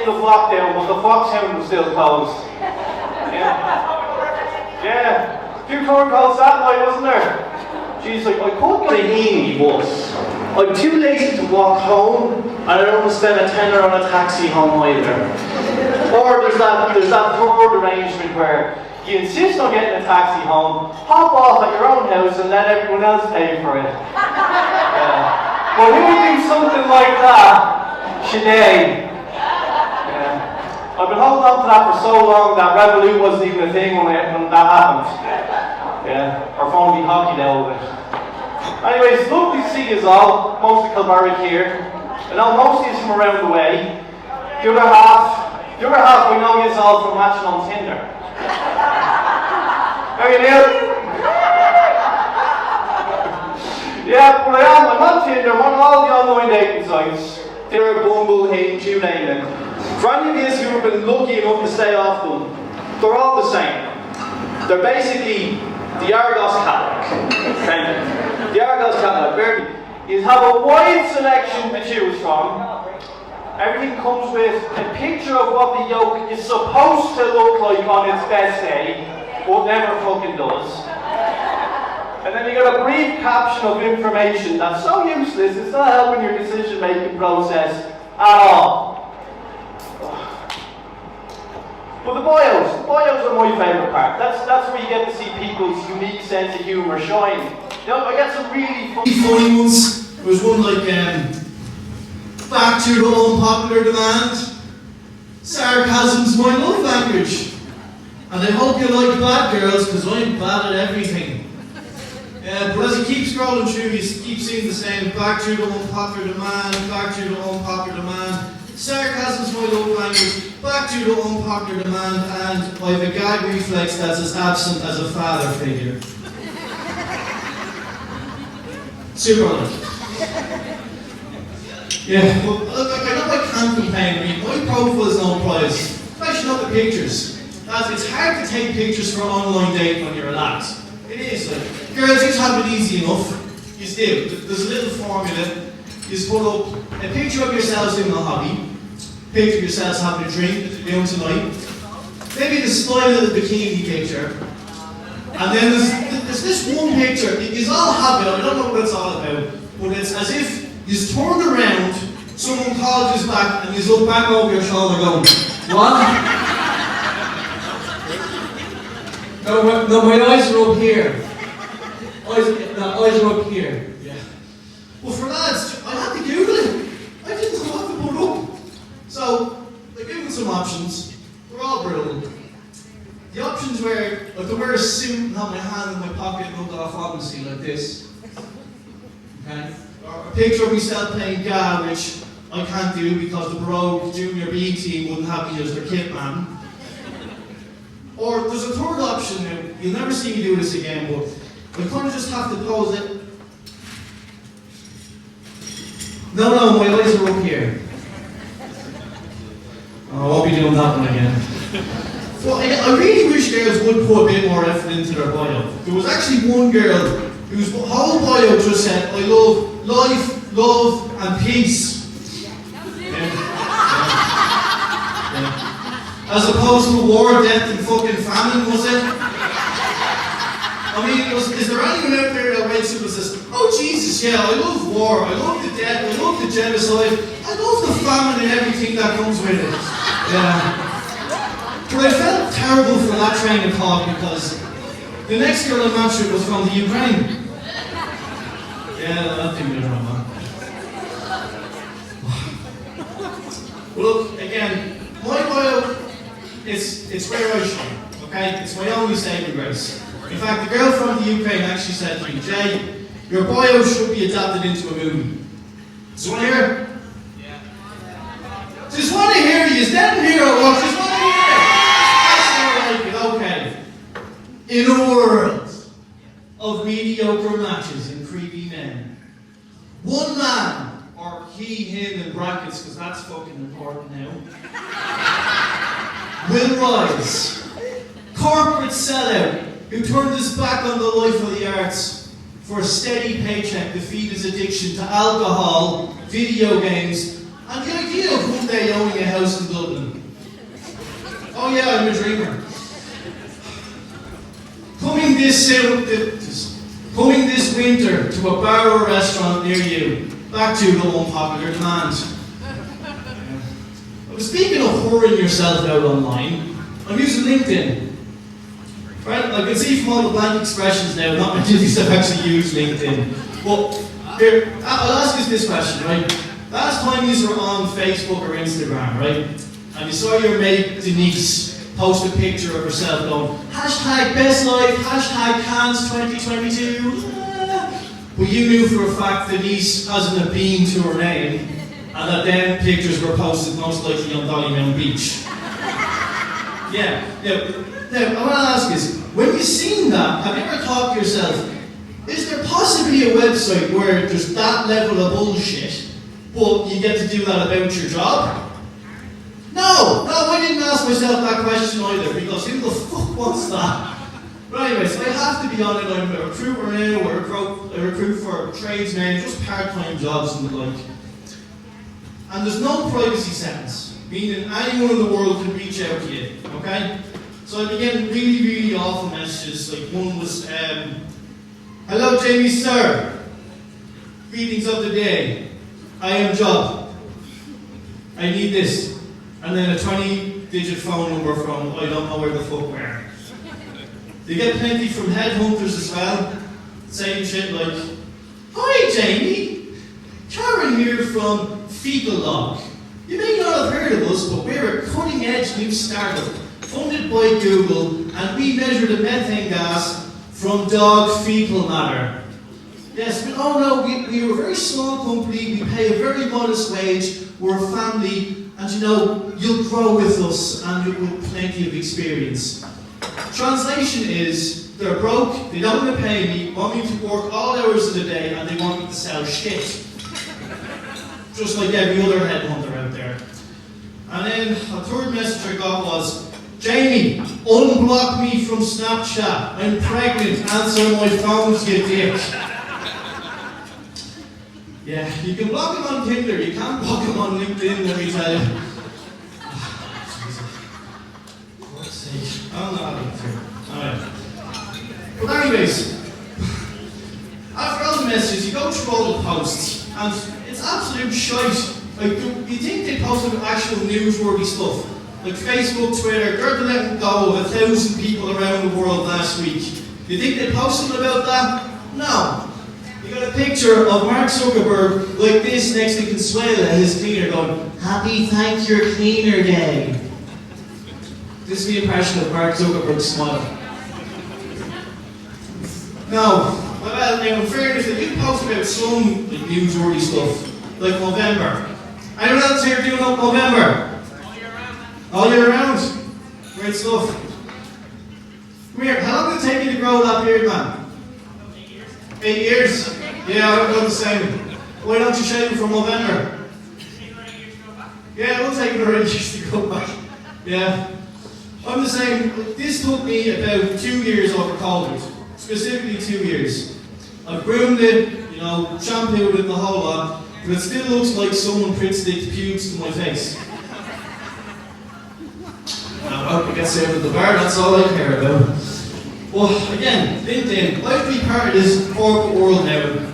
end of lockdown, but the Fox Hound was still closed. Yeah. A few tour calls that night, wasn't there? Jeez, like, I couldn't get a Heaney bus. I'm too lazy to walk home, and I don't want to spend a tenner on a taxi home either. Or there's that third arrangement where you insist on getting a taxi home, hop off at your own house and let everyone else pay for it. But who would do something like that? Shaday. I've been holding on to that for so long that Revolut wasn't even a thing when that happened. Our phone would be hockeyed out of it. Anyways, lovely to see you all, mostly Kilbarrack here. I know most of you from around the way. The other half we know you all from matching on Tinder. How are you doing? Yeah, but I'm on Tinder, I'm on all the online dating sites. Tinder, Bumble, Hinge, you name it. For any of you who have been lucky enough to stay off them, they're all the same. They're basically the Argos catalog. Okay? The Argos catalog, where you have a wide selection to choose from. Everything comes with a picture of what the yolk is supposed to look like on its best day, but never fucking does. And then you got a brief caption of information that's so useless, it's not helping your decision-making process at all. But the bios are my favourite part. That's where you get to see people's unique sense of humour shine. You know, I get some really funny ones. There was one like, back to the unpopular demand. Sarcasm's my love language. And I hope you like bad girls, because I'm bad at everything. But as you keep scrolling through, you keep seeing the same, back to the unpopular demand, back to the unpopular demand. Sarcasm's my love language, back to the unpopular demand, and I have a gag reflex that's as absent as a father figure. Super honest. Yeah, well, look, I know I can't complain. I mean, my profile is no prize, especially not the pictures. It's hard to take pictures for online dating when you're relaxed. It is. Like, girls just have it easy enough. You do. There's a little formula. You just put up a picture of yourselves doing a hobby, a picture of yourselves having a drink that you're doing tonight, maybe the sly little bikini picture, and then there's this one picture. You all have it. I don't know what it's all about, but it's as if you've turned around, someone called you back, and you look back over your shoulder going, what? No, my eyes are up here. Eyes are up here. Yeah. Well, for lads, I had to Google it. I didn't know what to put up. So, I googled some options. They're all brilliant. The options were, like, to wear a suit and have my hand in my pocket and look off obviously like this. Okay? Or a picture of myself playing GAA, which I can't do because the Barrog Junior B team wouldn't have me as their kit man. Or there's a third option now. You'll never see me do this again, but I kind of just have to pose it. No, my eyes are up here. Oh, I won't be doing that one again. Well, I really wish girls would put a bit more effort into their bio. There was actually one girl whose whole bio just said, I love life, love, and peace. As opposed to war, death, and fucking famine, was it? I mean, is there anyone out there that wakes up and says, oh Jesus, yeah, I love war, I love the death, I love the genocide, I love the famine and everything that comes with it. Yeah. But I felt terrible for that train of thought because the next girl I matched with was from the Ukraine. Yeah, that didn't get wrong, man. Well, look, again, my bio, it's where I shine, okay? It's my only saving grace. In fact, the girl from the Ukraine actually said to me, Jay, your bio should be adapted into a movie. Just want to hear it? Yeah. Just want to hear you. Is that in here or what? Just want to hear it. That's not like it, okay. In a world of mediocre matches and creepy men, one man, or he, him in brackets, because that's fucking important now, will rise. Corporate sellout who turned his back on the life of the arts for a steady paycheck to feed his addiction to alcohol, video games, And the idea of one day owning a house in Dublin. Oh yeah, I'm a dreamer. Coming this winter to a bar or restaurant near you. Back to the unpopular demand. But speaking of whoring yourself out online, I'm using LinkedIn. Right? I can see from all the blank expressions now, not many of you have actually used LinkedIn. But here, I'll ask you this question, right? Last time you were on Facebook or Instagram, right? And you saw your mate Denise post a picture of herself going, hashtag best life, hashtag cans 2022. But you knew for a fact Denise hasn't a bean to her name, and that then pictures were posted most likely on Dollymount Beach. Yeah. Now, I want to ask you, when you've seen that, have you ever thought to yourself, is there possibly a website where there's that level of bullshit, but you get to do that about your job? No, I didn't ask myself that question either, because who the fuck wants that? But anyways, I have to be on it. I'm a recruiter now, I recruit for tradesmen, just part-time jobs and the like. And there's no privacy settings, meaning anyone in the world can reach out to you, okay? So I've been getting really awful messages, like one was, hello Jamie sir, greetings of the day, I am Job, I need this. And then a 20-digit phone number from I don't know where the fuck where. They get plenty from headhunters as well, saying shit like, hi Jamie, Karen here from Fecal Log. You may not have heard of us, but we're a cutting-edge new startup funded by Google, and we measure the methane gas from dog fecal matter. Yes, but oh no, we're a very small company, we pay a very modest wage, we're a family, and you know, you'll grow with us and with plenty of experience. Translation is, they're broke, they don't want to pay me, want me to work all hours of the day, and they want me to sell shit. Just like every other headhunter out there. And then a third message I got was, Jamie, unblock me from Snapchat, I'm pregnant, answer my phones, you dick. Yeah, you can block him on Tinder, you can't block him on LinkedIn, let me tell you. For God's sake, I'm not out here. Alright. But anyways, after all the messages, you go through all the posts, and it's absolute shite. Like, you think they posted actual newsworthy stuff, like Facebook, Twitter, they're letting go of 1,000 people around the world last week. You think they posted about that? No. You got a picture of Mark Zuckerberg like this next to Consuela, his cleaner, going, Happy Thank Your Cleaner Day. This is the impression of Mark Zuckerberg's smile. Now, in fairness, they do post about some newsworthy stuff, like November. Anyone else here doing up November? All year round. Great stuff. Come here, how long did it take you to grow that beard, man? 8 years? Yeah, I've done the same. Why don't you shave it from November? Yeah, it will take another 8 years to grow back. Yeah. I'm the same. This took me about 2 years over COVID. Specifically 2 years. I've groomed it, you know, shampooed it, the whole lot, but it still looks like someone print sticked pubes to my face. Now, I hope it gets out of the bar, that's all I care about. Well, again, LinkedIn, I have to be part of this corporate world now,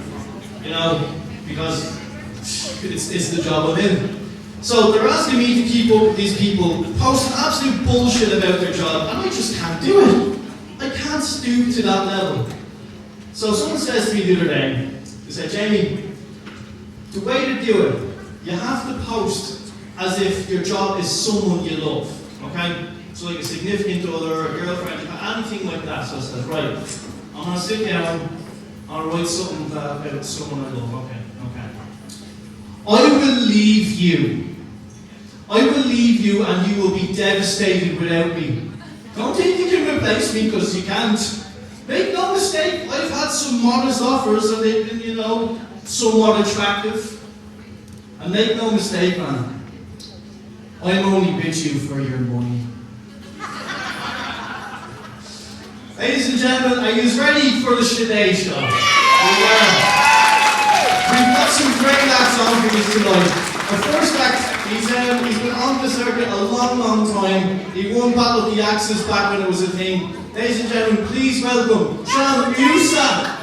you know, because it's the job I'm in. So they're asking me to keep up with these people posting absolute bullshit about their job, and I just can't do it. I can't stoop to that level. So someone says to me the other day, they said, Jamie, the way to do it, you have to post as if your job is someone you love, okay? So like a significant other, a girlfriend, anything like that. So I said, right, I'm going to sit down, I'll write something about someone I love. Okay. I will leave you. I will leave you and you will be devastated without me. Don't think you can replace me, because you can't. Make no mistake, I've had some modest offers and they've been, you know, somewhat attractive. And make no mistake, man, I'm only with you for your money. Ladies and gentlemen, are you ready for the Shaday Show? We've got some great acts on for you tonight. Our first act, he's been on the circuit a long time. He won Battle of the Axes back when it was a thing. Ladies and gentlemen, please welcome Shawn Uyosa.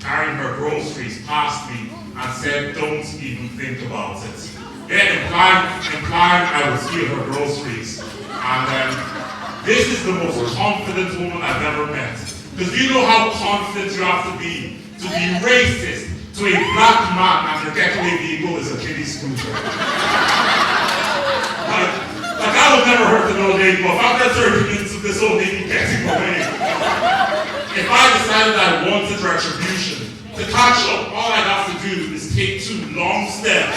Carrying her groceries past me and said, don't even think about it. Then implied I would steal her groceries. And this is the most confident woman I've ever met. Because you know how confident you have to be racist to a black man and your getaway vehicle is a kiddie scooter. Like I would never hurt an old lady, but if after 30 minutes of this old lady getting away, if I decided I wanted retribution, to catch up, all I'd have to do is take 2 long steps,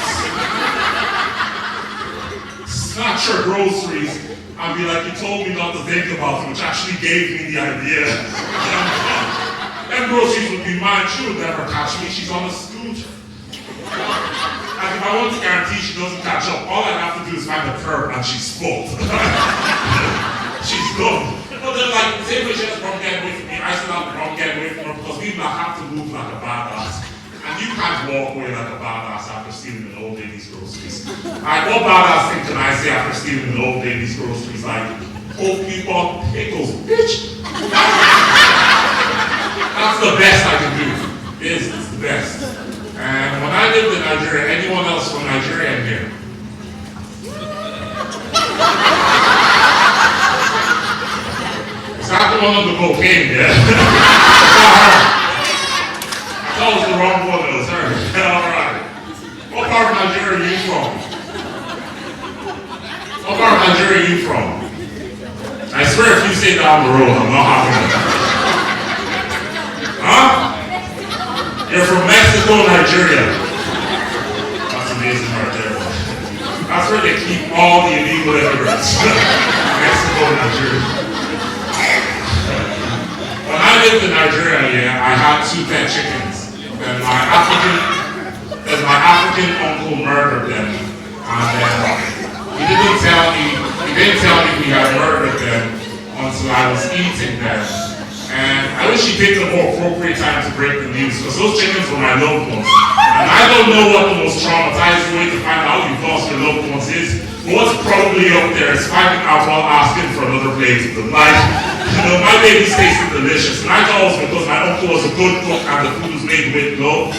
snatch her groceries, and be like, you told me not to think about it, which actually gave me the idea. Them groceries would be mine, she would never catch me, she's on a scooter. And if I want to guarantee she doesn't catch up, all I'd have to do is find a curb and she's full. She's gone. But then, like, the same way she has a problem getting away from me, I still have a problem getting away from her because we have to move like a badass. And you can't walk away like a badass after stealing an old lady's groceries. Like, what badass thing can I say after stealing an old lady's groceries? Like, hope you bought pickles, bitch. That's the best I can do. It's the best. And when I lived in Nigeria, anyone else from Nigeria in here? Is that the one on the cocaine, yeah? I thought it was the wrong one, it was her. Alright. What part of Nigeria are you from? What part of Nigeria are you from? I swear if you say down the road, I'm not having it. Huh? You're from Mexico, Nigeria. That's amazing right there. That's where they keep all the illegal immigrants. Mexico, Nigeria. When I lived in Nigeria, yeah, I had 2 pet chickens. And my African uncle murdered them. And he didn't tell me he had murdered them until I was eating them. And I wish he picked a more appropriate time to break the news, because those chickens were my loved ones. And I don't know what the most traumatizing way to find out you've lost your loved ones is, but what's probably up there is finding out while asking for another plate of them. Like, you know, my babies tasted delicious, and I thought it was because my uncle was a good cook and the food was made with love.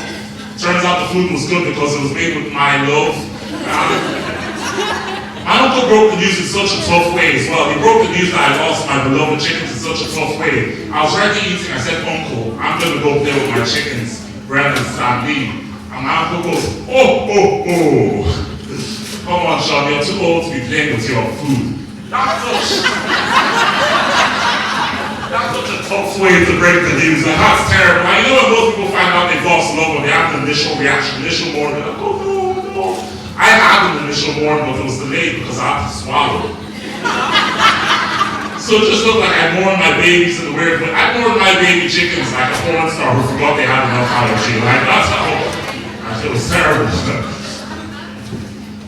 Turns out the food was good because it was made with my love. My uncle broke the news in such a tough way as well. He broke the news that I lost my beloved chickens in such a tough way. I was ready eating, I said, Uncle, I'm going to go up there with my chickens, Brad and Sandy. And my uncle goes, oh. Come on, Shawn, you're too old to be playing with your food. That's such a tough way to break the news. Like, that's terrible. Now, you know when most people find out they've lost love, they have the initial reaction, initial mourning, like, oh no. I had an initial mourning, but it was delayed because I had to swallow. So it just looked like I mourned my babies in the weird way. I mourned my baby chickens like a porn star who forgot they had enough allergy. Like, that's how it was terrible.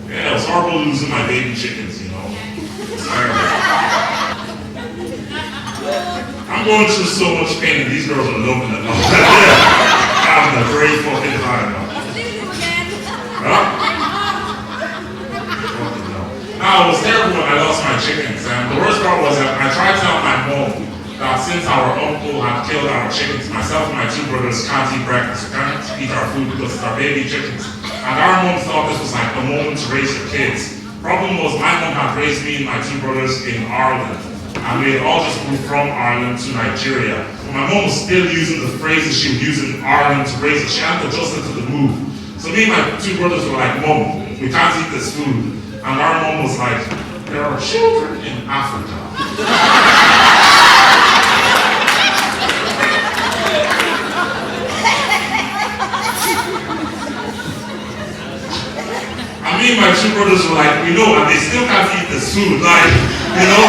Yeah, it was horrible losing my baby chickens, you know. Terrible. I'm going through so much pain and these girls are loving it. I'm having a great fucking time. Huh? Now I was terrible when I lost my chickens. And the worst part was that I tried to tell my mom that since our uncle had killed our chickens, myself and my two brothers can't eat breakfast. We can't eat our food because it's our baby chickens. And our mom thought this was like the moment to raise her kids. Problem was my mom had raised me and my two brothers in Ireland. And we had all just moved from Ireland to Nigeria. But my mom was still using the phrases she would use in Ireland to raise us. She hadn't adjusted to the move. So me and my two brothers were like, Mom, we can't eat this food. And our mom was like, there are children in Africa. And me and my two brothers were like, we know, and they still can't eat this food. Like, you know,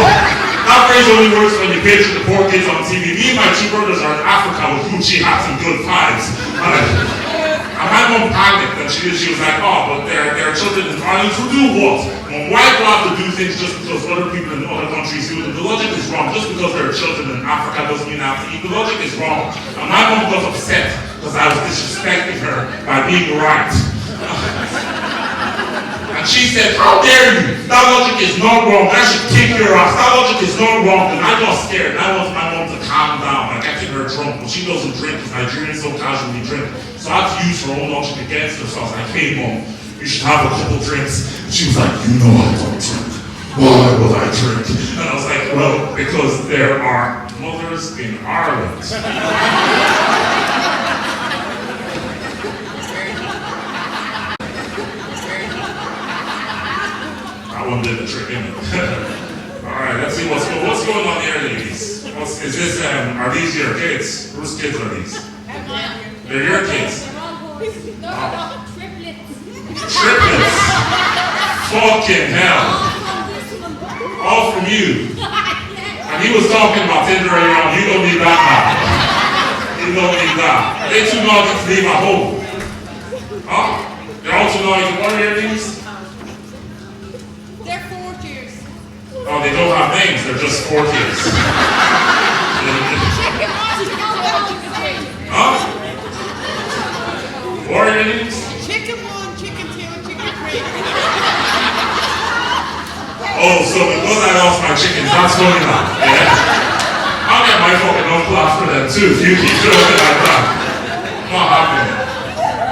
that phrase only works when you picture the poor kids on TV. Me and my two brothers are in Africa with Gucci hats and good vibes. And my mom panicked and she was like, oh, but there are children in Ireland who do what? Well, why go out to do things just because other people in other countries do it? The logic is wrong. Just because there are children in Africa doesn't mean I have to eat. The logic is wrong. And my mom got upset because I was disrespecting her by being right. And she said, how dare you? That logic is not wrong. I should kick your ass. That logic is not wrong. And I got scared. And I wanted my mom to calm down by getting her drunk. But she doesn't drink because Nigerians don't casually drink. So I had to use her own logic against her. So I was like, hey mom, you should have a couple drinks. And she was like, you know I don't drink. Why would I drink? And I was like, well, because there are mothers in Ireland. One did the trick, innit? Alright, let's see what's going on here, ladies. Is this, are these your kids? Whose kids are these? They're your kids. Triplets. Fucking hell. All from you. And he was talking about Tinder earlier on. You don't need that now. You don't need that. Are they too naughty to leave at home? Huh? They're all too naughty to want your things? Oh, they don't have names, they're just 4 kids. Huh? What are your names? Chicken 1, chicken 2, and chicken 3. Oh, so because I lost my chickens, that's funny now. Yeah? I'll get my fucking uncle after them too if you keep doing it like that. Not happening.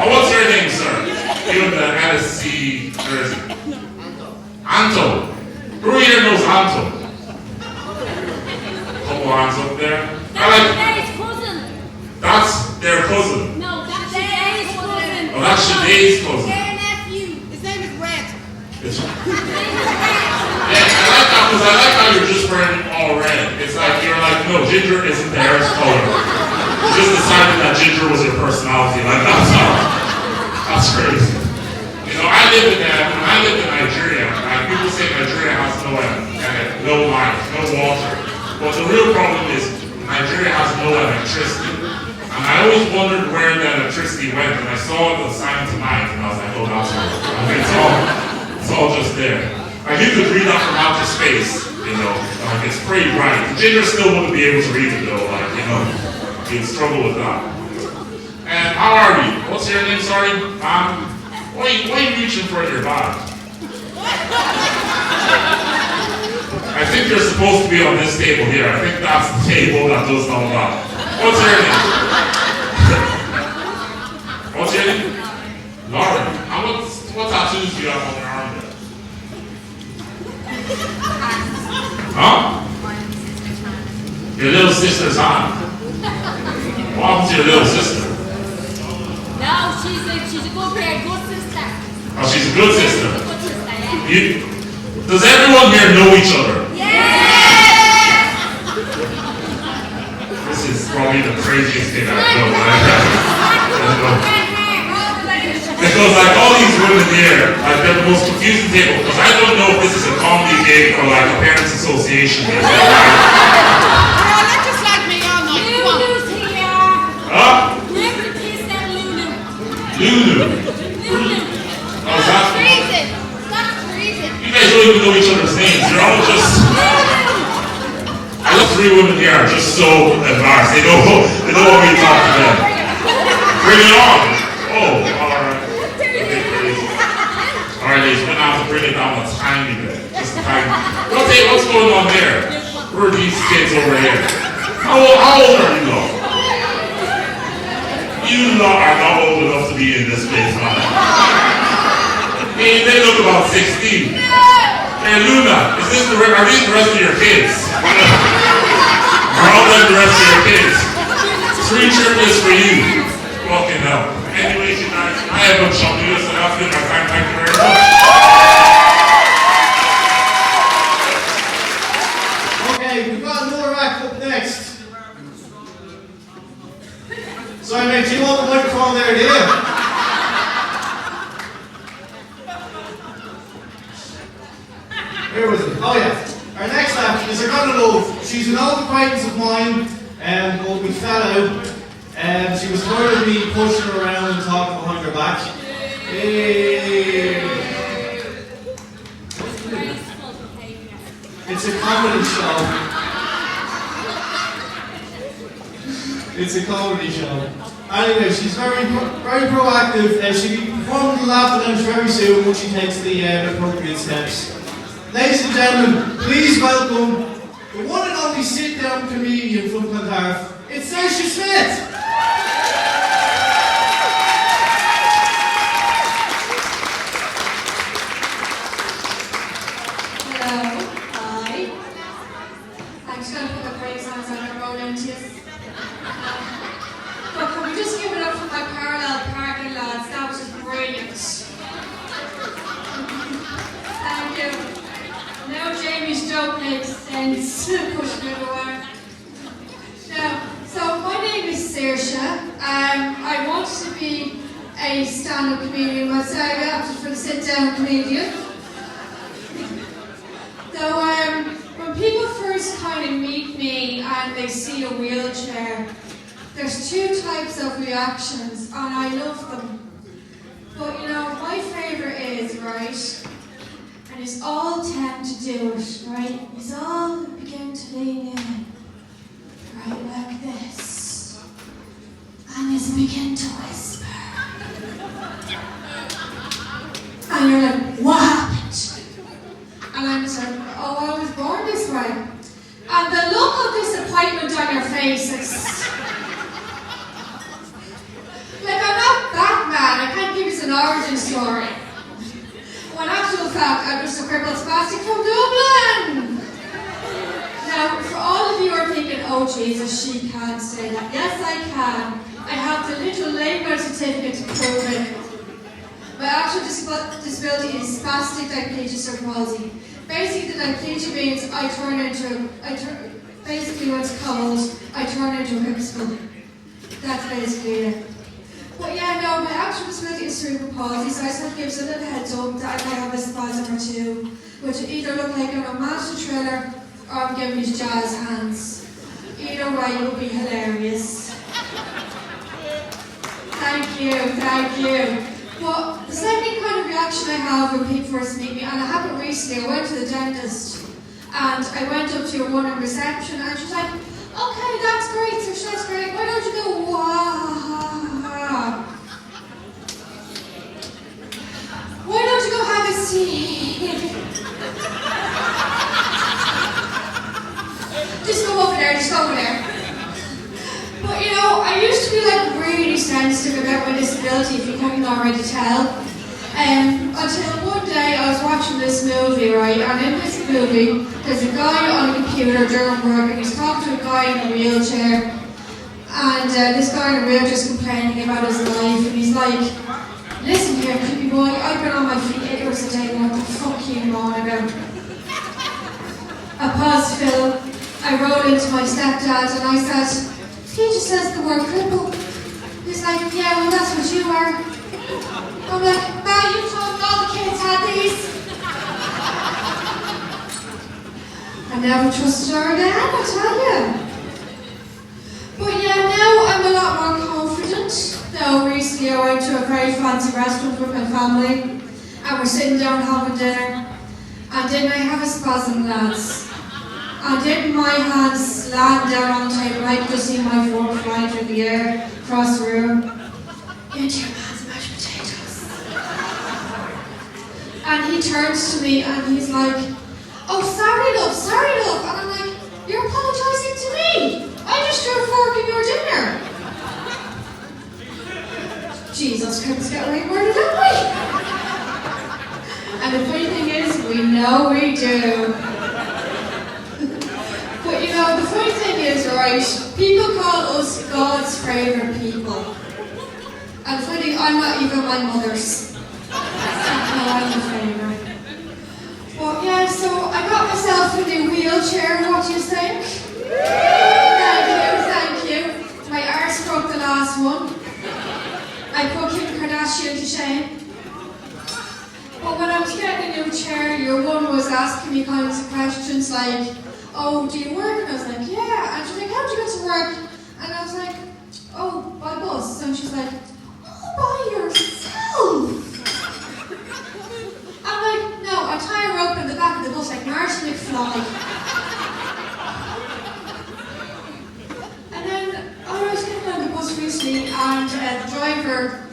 Oh, what's your name, sir? You're the NSC jersey. Anto. Who here knows Anto? Couple hands up there. That's Shaday's cousin. That's their cousin. No, that's Shaday's cousin. Oh, that's Shaday's cousin. Their nephew. His name is Red. Yeah, I like that because I like how you're just wearing all red. It's like you're like, no, ginger isn't the hair's color. You just decided that ginger was your personality. Like that's crazy. You know, when I lived in Nigeria, people say Nigeria has no life, no water. But the real problem is Nigeria has no electricity. And I always wondered where the electricity went, and I saw the sign tonight, and I was like, oh, that's right. I mean, it's all just there. Like you could read that from outer space, you know, like it's pretty bright. The ginger still wouldn't be able to read it though, like, you know, you'd struggle with that. And how are you? What's your name, sorry? Why are you reaching for your bag? I think you're supposed to be on this table here. I think that's the table that does all that. What's your name? What's your name? Lauren. And what tattoos do you have on your arm there? Huh? Your little sister's hand. What happened to your little sister? No, she's a good sister. Oh, she's a good sister. Good sister, yeah. Does everyone here know each other? Yeah! This is probably the craziest thing I've done. Because like all these women here, like they're the most confusing table because I don't know if this is a comedy gig or like a parents association gig. Girl, that's just like me all night. Come on. Lulu's here. Huh? Remember the kids that Lulu. Lulu. Lulu. Oh, is that Freezing. Stop freezing. You guys don't even know each other's names. You're all just. I love 3 women here are just so embarrassed. They don't want me to talk to them. Bring it on. Oh, alright. Okay, alright, ladies, we're gonna have to bring it down a tiny bit. Just a tiny bit. Okay, what's going on there? Where are these kids over here? How old are you though? You lot are not old enough to be in this place, man. Hey, they look about 16. Hey, Luna, are these the rest of your kids? Are all them the rest of your kids? 3 triplets for you. Fucking hell. Anyways, you guys, I have no Shawn Uyosa, so that's been my time. Thank you very much. Okay, we've got another act up next. Sorry mate, do you want the microphone there, do you? Where was it? Oh yeah. Our next act is Karat Productions. She's an old acquaintance of mine, but we fell out. She was tired of me pushing her around and talking behind her back. It's a comedy show. It's a comedy show. Anyway, she's very proactive, and she'll be performing the Laugh Lounge very soon when she takes the appropriate steps. Ladies and gentlemen, please welcome the one and only sit-down comedian from Clontarf. It's Saoirse Smith. Joke makes sense. Push me away. Now, so my name is Saoirse. I wanted to be a stand-up comedian myself. I opted for the sit-down comedian. So when people first kind of meet me and they see a wheelchair, there's 2 types of reactions, and I love them. But you know, my favourite is, right? And it's all tend to do it, right? It's all begin to lean in, right, like this. And it's begin to whisper. And you're like, what happened? And I'm just like, oh, I was born this way. And the look of disappointment on your face is... like, I'm not Batman, I can't give you an origin story. When actual fact, I'm just a crippled spastic from Dublin! Now, for all of you who are thinking, oh Jesus, she can't say that. Yes, I can. I have the little label certificate to prove it. My actual disability is spastic diplegia palsy. Basically, the diplegia means basically when it's cold, I turn into a hipster. That's basically it. But yeah, no, my actual disability is cerebral palsy, so I just have to give us a little heads up that I might have a spasm or 2, which either look like I'm a master thriller or I'm giving you jazz hands. Either way, it will be hilarious. Thank you. But the second kind of reaction I have when people first meet me, and it happened recently, I went to the dentist, and I went up to a woman in reception, and she's like, okay, that's great, so that's great, why don't you go, wow. Why don't you go have a seat? Just go over there. But you know, I used to be like really sensitive about my disability, if you couldn't already tell. Until one day I was watching this movie, right? And in this movie, there's a guy on a computer during work, and he's talking to a guy in a wheelchair. And this guy in a wheelchair is complaining about his life, and he's like, listen here, creepy boy, I've been on my feet 8 hours a day, what the fuck are you moaning about? I paused film, I wrote into my stepdad, and I said, he just says the word cripple. He's like, yeah, well that's what you are. I'm like, man, you told me all the kids had these. I never trusted her again, I tell you. But yeah, now I'm a lot more confident. So recently I went to a very fancy restaurant with my family, and we're sitting down having dinner, and didn't I have a spasm, lads? And didn't my hand slam down on the table, I could just see my fork flying through the air, across the room. Into your man's mashed potatoes. And he turns to me and he's like, "Oh, sorry love. And I'm like, "You're apologising to me. I just threw a fork in your dinner." Jesus, couldn't get away worded that way. And the funny thing is, we know we do. But you know, the funny thing is, right, people call us God's favourite people. And the funny thing, I'm not even my mother's. I'm the favourite. But yeah, so I got myself a new wheelchair, what do you think? Thank you. My arse broke the last one. I put Kim Kardashian to shame. But when I was getting a new chair, your one was asking me kinds of questions like, "Oh, do you work?" And I was like, "Yeah." And she's like, "How do you get to work?" And I was like, "Oh, by bus." And she's like, "Oh, by yourself?" I'm like, "No, I tie her up in the back of the bus like Martin McFly." And then I was getting on the bus recently and the driver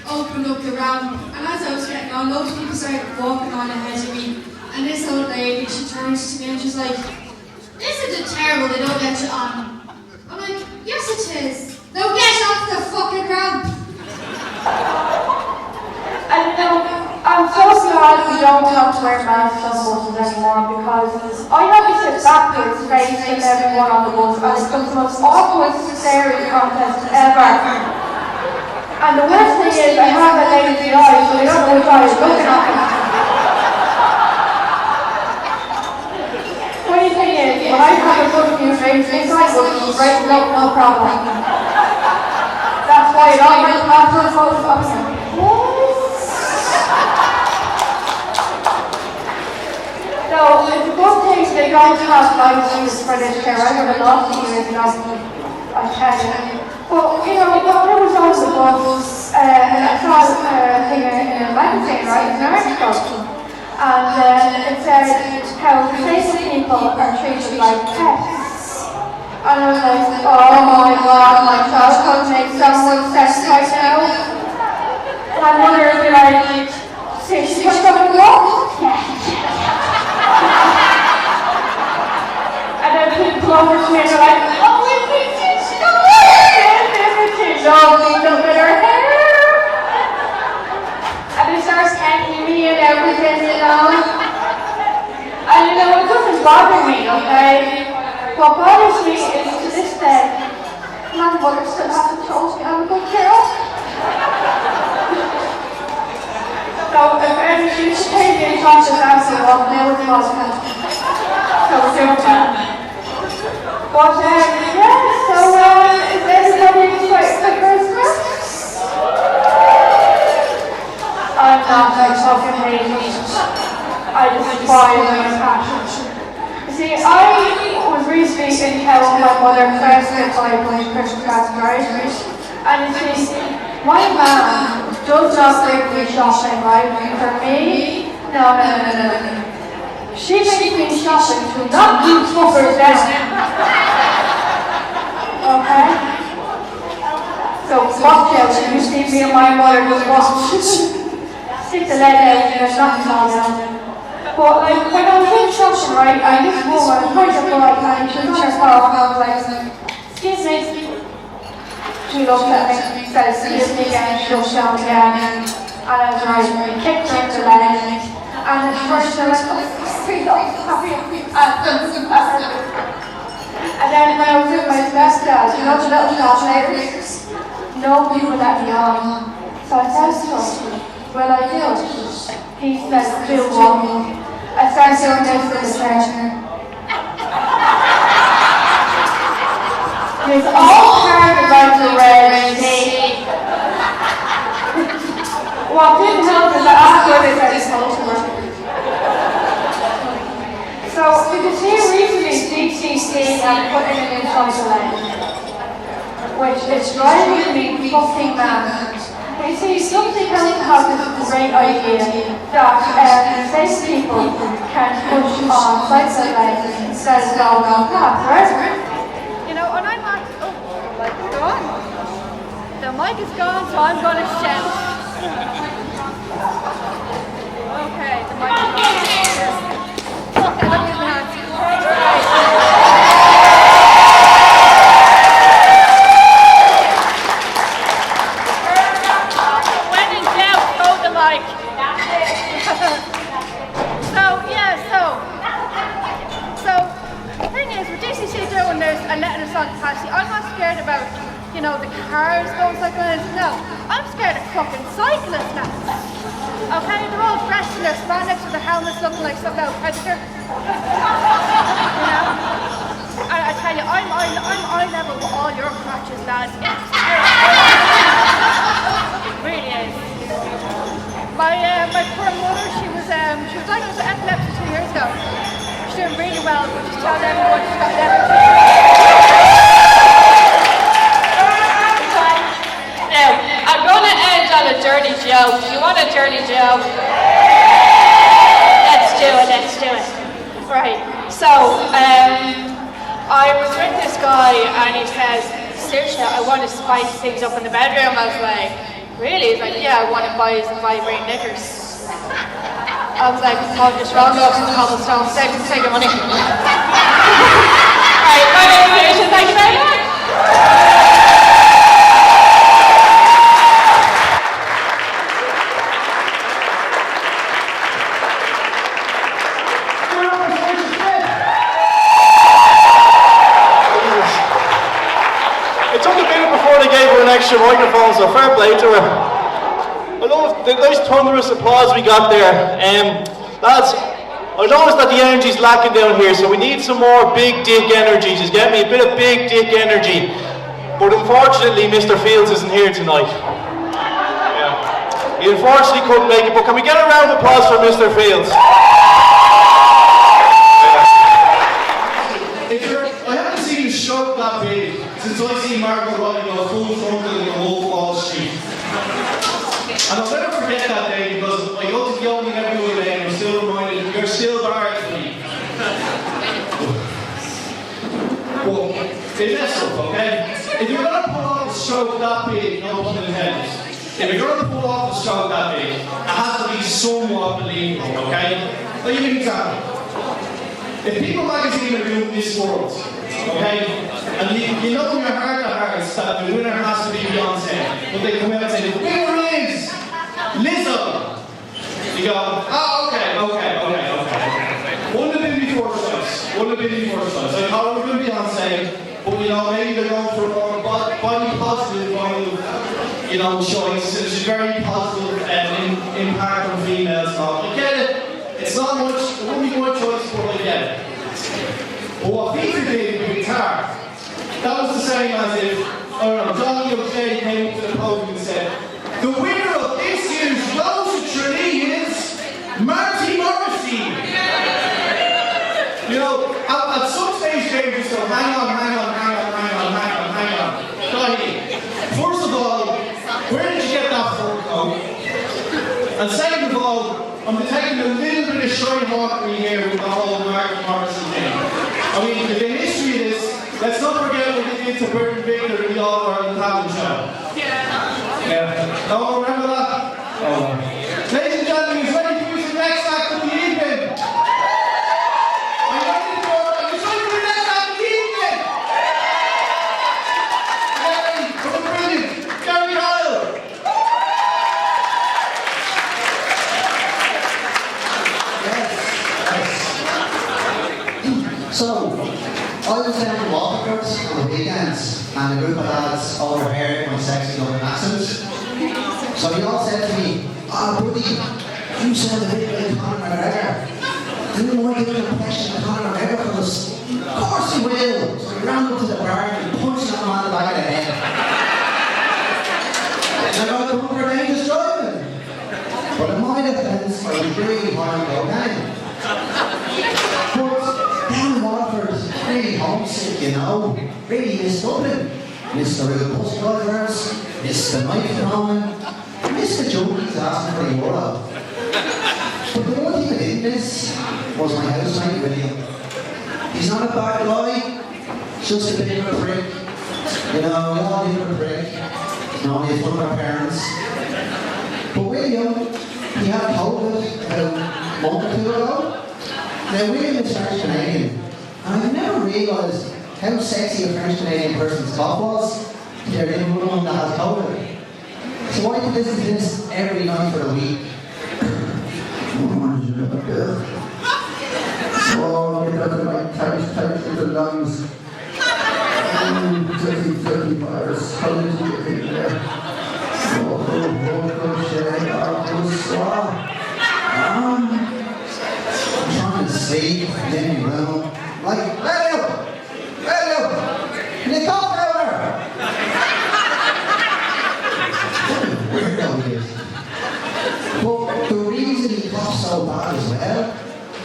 opened up the ramp, and as I was getting on, loads of people started walking on ahead of me, and this old lady, she turns to me and she's like, "Isn't it terrible they don't let you on?" I'm like, "Yes it is. Now get off the fucking ramp." And you know, I'm so glad we don't have to wear masks on buses anymore, because I have to sit backwards facing everyone on the bus, and it's the most awkward staring contest ever. And the worst thing is, I have a lazy eye, so I don't know which eye is looking at me. Funny thing is, when I have a good few drinks, this eye will break up, no problem. That's why I don't like passport photos of me. So, it's a good thing they don't have live views for this chair. I would have loved to use it, I tell you. But, you know, when I was on the bus, and I saw a thing in a magazine, right, in an article, and it said how disabled people are treated like pets. And I was like, oh my god, my child could make someone sex right now. And my mother would be like, "See, she put up a walk?" And then people come over to me and they're like, "Oh, it's lovely, look at her hair." And they start thanking me and everything, you know. And you know, it doesn't bother me, okay? What bothers me is to this day, my mother still hasn't told me I'm a good girl. So if any she paid me a chocolate after all, now it's positive. So we're doing that. But yeah, so is everybody excited for Christmas? I'm not, I fucking hate it. I despise my passion. See, I was recently in Cahill with my mother first time playing Christmas cards, right? And you see, my mum does not bring me shopping, right? For me, no. She makes me shopping to not keep fuckers down. Okay? So watch out, you see me and my mother just watch. Stick the leg out and there's nothing all down. But like, when I was in shopping, right, and this woman tried to pull out and she took her off, and I was like, "Excuse me." She looked at me, said, "Excuse me," again, she looked down again, and I was right, kicked her in the leg, and at first I was like, "Oh, straight up, happy." And then when I was with my stepdad, you know the little shop ladies, nobody would let me on. So I said to him, "Will I do it?" He said, "Do what?" I started doing this in the chair. It's all part about the red tape. What didn't help is that afterwards I was told to work. So you can see recently DCC have put in an inside the leg, which is driving me fucking mad. But you see, something has this great idea that disabled people can push on sides of legs instead of going on paths, right? You know, and I'm not. Oh, the mic is gone. The mic is gone, so I'm going to shout. Okay. Okay, let me use my hands. When in doubt, hold the mic. So the thing is, with DCC doing this and letting us on capacity, I'm not scared about, you know, the cars going cyclists. No, I'm scared of fucking cyclists now. Okay, they're all dressed in their spandex with their helmets looking like some kind of predator. You know? And I tell you, I'm eye level with all your crutches, lads. It's terrible. It really is. My poor mother, she was diagnosed with epilepsy 2 years ago. She's doing really well, but just tell everyone she's got epilepsy. Now, I'm going to end on a dirty joke. You want a dirty joke? Let's do it. Right, so, I was with this guy and he says, Saoirse, I want to spice things up in the bedroom. I was like, really? He's like, yeah, I want to buy some vibrating knickers. I was like, oh, just round up some cobblestone, take your money. Alright, my name is Saoirse, thank you very much. It took a minute before they gave her an extra microphone, so fair play to her. I love the nice thunderous applause we got there. Lads, I noticed that the energy's lacking down here, so we need some more big dick energy. Just get me a bit of big dick energy. But unfortunately, Mr. Fields isn't here tonight. Yeah. He unfortunately couldn't make it, but can we get a round of applause for Mr. Fields? I haven't seen you stroke that big since I see Margot Robbie go full frontal in the Wolf of Wall Street. And I'll never forget that day because I go to the opening every day and I'm still reminded you're still Barrett to me. Well, it messed up, okay? If you're going to pull off a stroke that big, no pun intended, if you're going to pull off a stroke that big, it has to be somewhat believable, okay? I'll give you an example. If People magazine are doing this world, okay, and you know in your heart of hearts that the winner has to be Beyonce, but they come out and say, the winner is Lizzo. You go, oh, okay. Wouldn't have been before choice. I thought it would have been Beyonce, but you know, maybe they're going for a more body positive kind of, you know, choice. It's a very positive impact on females. I get it. It's not much, it wouldn't be much choice, but I get it. But what Peter did with guitar, that was the same as if, I don't know, Johnny O'Shea came up to the podium and said, the winner of this year's Rose of Tralee is Marty Morrissey. You know, at some stage James just go, hang on. Guy, first of all, where did you get that fur coat? And second of all, I'm detecting a little bit of shy-hawkery here with the whole Marty Morrison thing. I mean, the history of this, let's not forget what they did to Burton Victor in the All-Ireland Talent Show. Yeah. Oh, remember that? Oh. Ladies and gentlemen, he's ready to use the next act of the evening. Are you ready for the next act of the evening? Yay! What a brilliant! Gary Cahill! So, I was down in Waterford on the weekends and a group of lads overheard my sexy Dublin accent. So they all said to me, buddy, you sound a bit like Conor McGregor. Do you want to do an impression of Conor McGregor? Because, of course he will. So he ran up to the bar and punched him on the back of the head. And I got the rubber dangerous driving. But in my defense, I was really hard cocaine. But down in Waterford, really homesick, you know. Really miss Dublin. Miss the real bus drivers, miss the microphone, miss the junkies asking for the euro. But the one thing I didn't miss was my housemate William. He's not a bad guy, just a bit of a prick. You know, we all live with a prick. You know, he's one of our parents. But William, he had COVID about month or two ago. Now, William is French Canadian, and I never realised how sexy a French Canadian person's cock was till they were one that has COVID. So I did listen to this every night for a week. Oh, get out of my tight little lungs. Dirty virus. How did you get in there? Oh, Shaday, I'm trying to sleep, then you know. Like, radio! Can you talk louder? Weirdo he is. But the reason he coughs so bad as well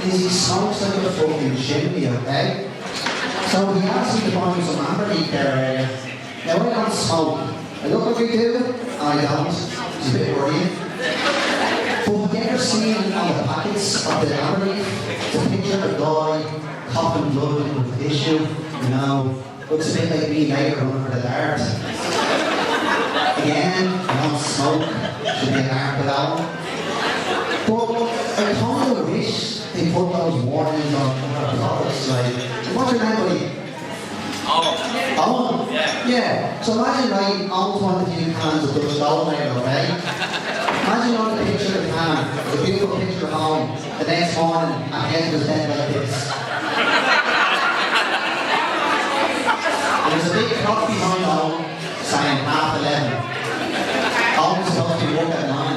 is he smokes like a fucking chimney, okay? So he asked me to buy me some amberleaf there. Now I don't smoke. I look like I do, I don't. It's a bit worrying. But have you ever seen on the packets of the amberleaf, it's a picture of a guy coughing blood with tissue, you know, looks a bit like me later running for the dart. Again, I don't smoke, should be an arm below. But I kind of wish they put those warnings on other products, like, what's your name, buddy? Owen? Yeah. So imagine, right, Owen's one of the few cans of Dutch Gold later, okay? Imagine on the picture of the can, the beautiful picture of Owen, the next morning, and head was dead like this. There's a big clock behind Owen saying 11:30. Owen's supposed to be woke at 9.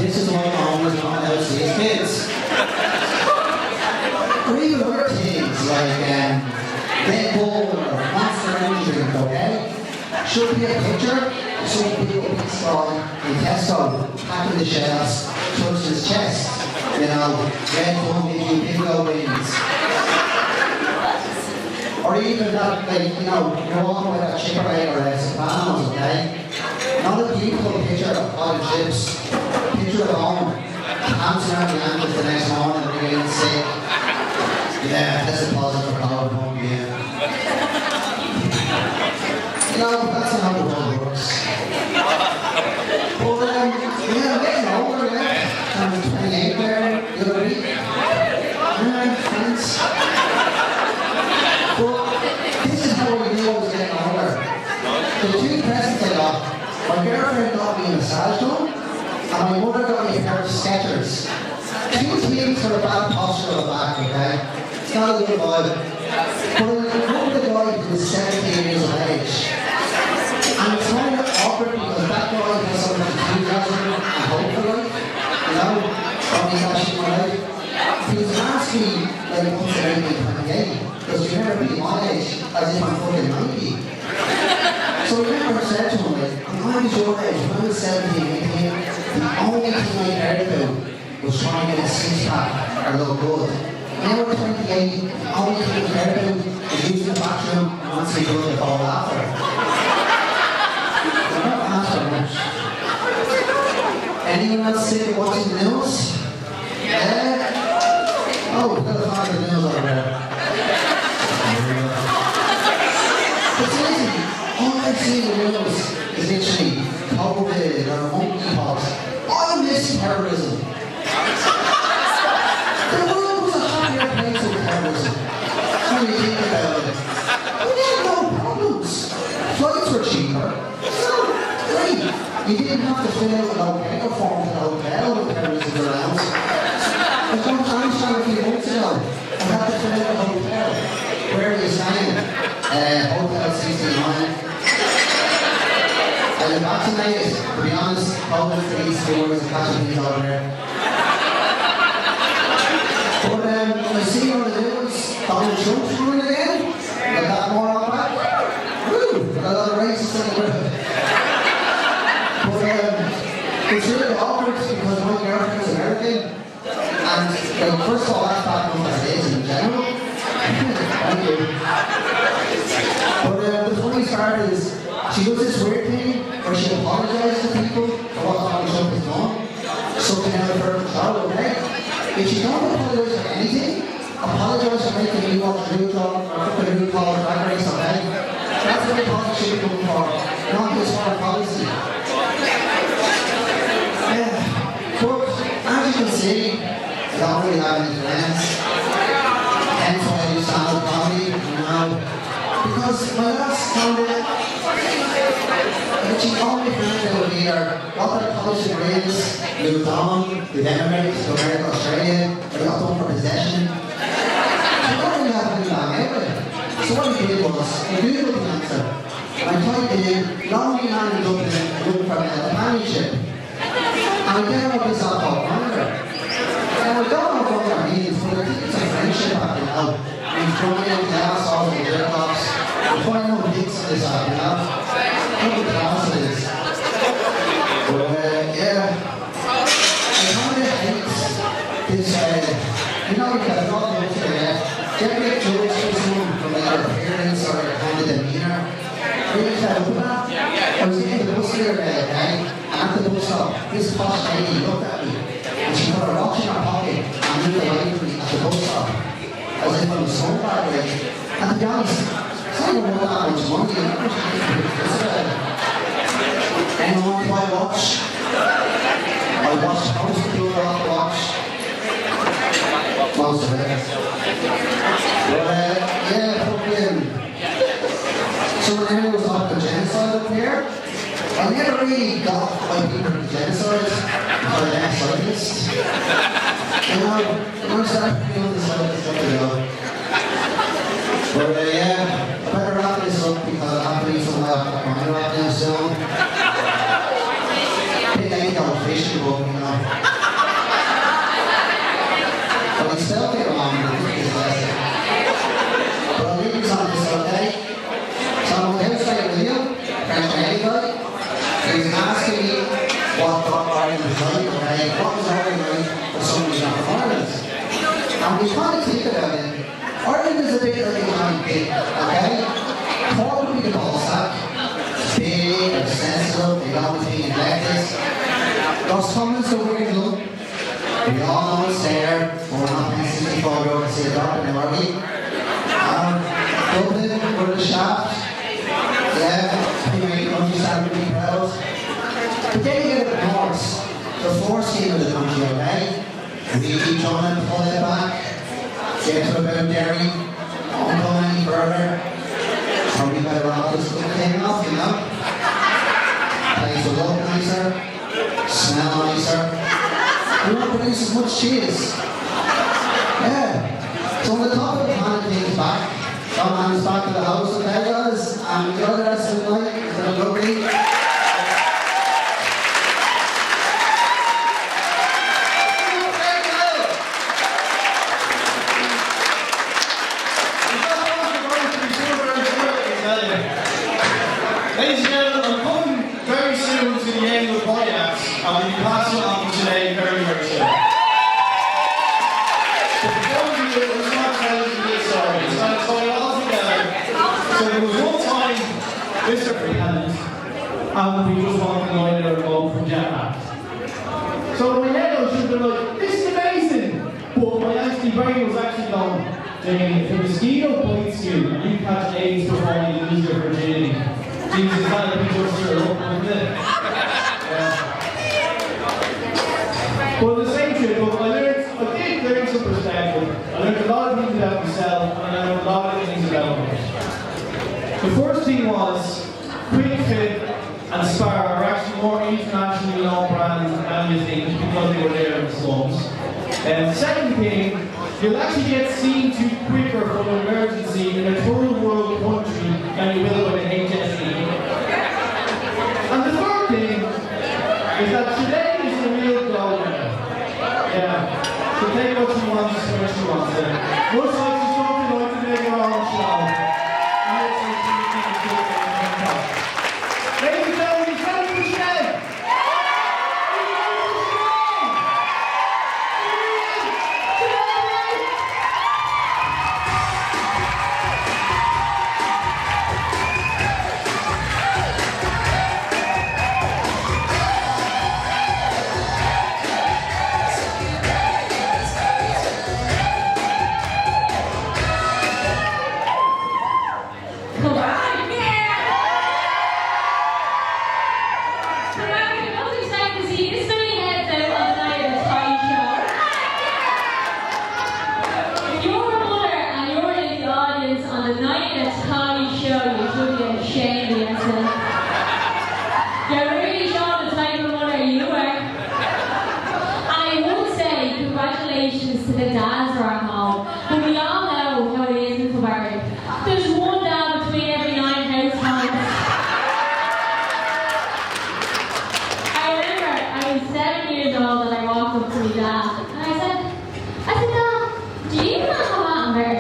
This is why Owen was not allowed to see his kids. Or even other things like Red Bull or Monster Energy drink, okay? Should be a picture of some people in Tesco, packing the shelves, touched his chest. You know, Red Bull gives you big low wins. Or even that, like, you know, you're walking with a Chick-fil-A or a Sopranos, okay? Not a beautiful picture of hot chips, picture of home, bouncing around the ambulance the next morning and getting sick. Yeah, tested positive for COVID home again. You know, that's how the world works. But, yeah, I'm getting older, yeah. I'm 28 there, the other week. Yeah, friends. But this is how we knew I was getting older. The two presents I got, my girlfriend got me a massage gun, and my mother got me a pair of Skechers. Two things for a bad posture on the back, okay? It's not a good vibe. But I remember the guy who was 17 years of age. And it's kind of awkward because that guy has something like enthusiasm and hope for life. You know, probably passion for life. He was asking me, like, once in 28, because you never be my age, as if I'm fucking 90. So I remember I said to him, like, when I was your age, when I was 17, 18, the only thing I cared about was trying to get a six-pack or look good. Now we're 28, the only thing I cared about is using the bathroom and once we go to the ball after. I'm not after much. Anyone else sitting watching the news? Yeah? Oh, we've got to find the news over there. But seriously, all I see in the news is literally COVID or monkeypox. I miss terrorism. The world was a happier place with terrorism. So you think about it. We had no problems. Flights were cheaper. Great. You didn't have to fill out an okay form to the hotel when terrorism was around. I was on Amsterdam a few months ago. I had to fill out a hotel. Where are you staying? Hotel 69. I'm vaccinated. To be honest, COVID for these stores and catching these over there. But when I see on the news, Donald Trump's running again, like that more on back. Woo! Got a lot of racists in the world. But it's really awkward because my girlfriend's American. And like, first of all, that's back on my days in general. Thank you. But the funny part is, she does this weird thing where she apologizes to people for what Donald Trump has done. Something out of her control, okay? If you don't apologize for anything, apologize for making you watch RuPaul Drag Race, okay? That's what the apology should be looking for, not his foreign policy. Yeah. But as you can see, don't really have any friends. Hence why I do stand-up comedy, you know. Because my last comedy, which all my friends that were here, got their college degrees, moved on, they've emigrated to America, Australia, they got done for possession. So I don't really have any bang anyway. So what I did was, I googled the answer. I typed in, lonely man in Dublin looking for a companionship. And I came up with this called Hunger. And I don't know what that means, but I think it's a friendship app, you know. We've thrown in glass all the jerk-offs. We're trying no hits on this app, you know. What the class it is. But yeah. I kind of hate this, you know, you have not looked at it. Get me a jokes for someone from their appearance or their kind of demeanour. Really fed up with that. I was in the bus here and at the bus stop, this posh lady looked at me and she put her watch in her pocket and moved away from me at the bus stop as if I was so far away. And to be honest, I don't know that much money. Anyone want to buy a watch? I watched most of the people off the watch. Most of it. But yeah, fucking. So when everyone was talking about genocide up here, I never really got why people are genocide or an cyclist. You know, when I started feeling this stuff, you know. But yeah, I better wrap this up because I have to leave some of my mind right now soon. I think I ain't got a fishing boat, you know. But I still get along with this lesson. But I'll leave this on this, okay? So I'm outside with you, French Canadian guy. He's asking me what Ireland was like, okay? What was Ireland like for someone who's not from Ireland? And we kind of think about it. Ireland is a bit like a giant pig, okay? Cork would be the ball sack. Big, they're sensible, they always be neglected. Those comments that we're in look, we all know it's there, but we're not paying 64 euro to see a doctor in early. Dublin, we're the shaft. Yeah, anyway, don't you stand really proud. But then you get the north, the fourth team of the country, okay? We keep trying to pull it back, get to about Derry, don't go any further. Probably better off this little thing off, you know? Place will look nicer, smell nicer. We won't produce as much cheese. Yeah. So on the top of the hand things back. Come hands back to the house, okay guys? And enjoy the rest of the night. It's been lovely. Ladies and gentlemen, I'm coming very soon to the end of the podcast. I'll be passing it on today very, very soon. But before we do it, let's not tell you this story. It's going to tie it all together. So there was one time, Mr. Hyland, and we just wanted to lie there alone from jet lag. So my head I should have been like, this is amazing! But my actually brain was actually going, Jamie, if a mosquito bites you and you catch AIDS before you lose your virginity, Jesus, that would be just your luck, wouldn't it? Yeah. But the same trip, I did learn some perspective. I learned a lot of things about myself, and I learned a lot of things about others. The first thing was, Quick Fit and Spar are actually more internationally known brands than you think because they were there in the slums. And the second thing, you'll actually get seen to quicker from an emergency in a third world country than you will with an HSE. And the third thing is that Shaday is the real goal winner. Yeah. So take what she wants when she wants it. Most likes is something like to make your own show. Ladies and gentlemen, it's time for Shaday!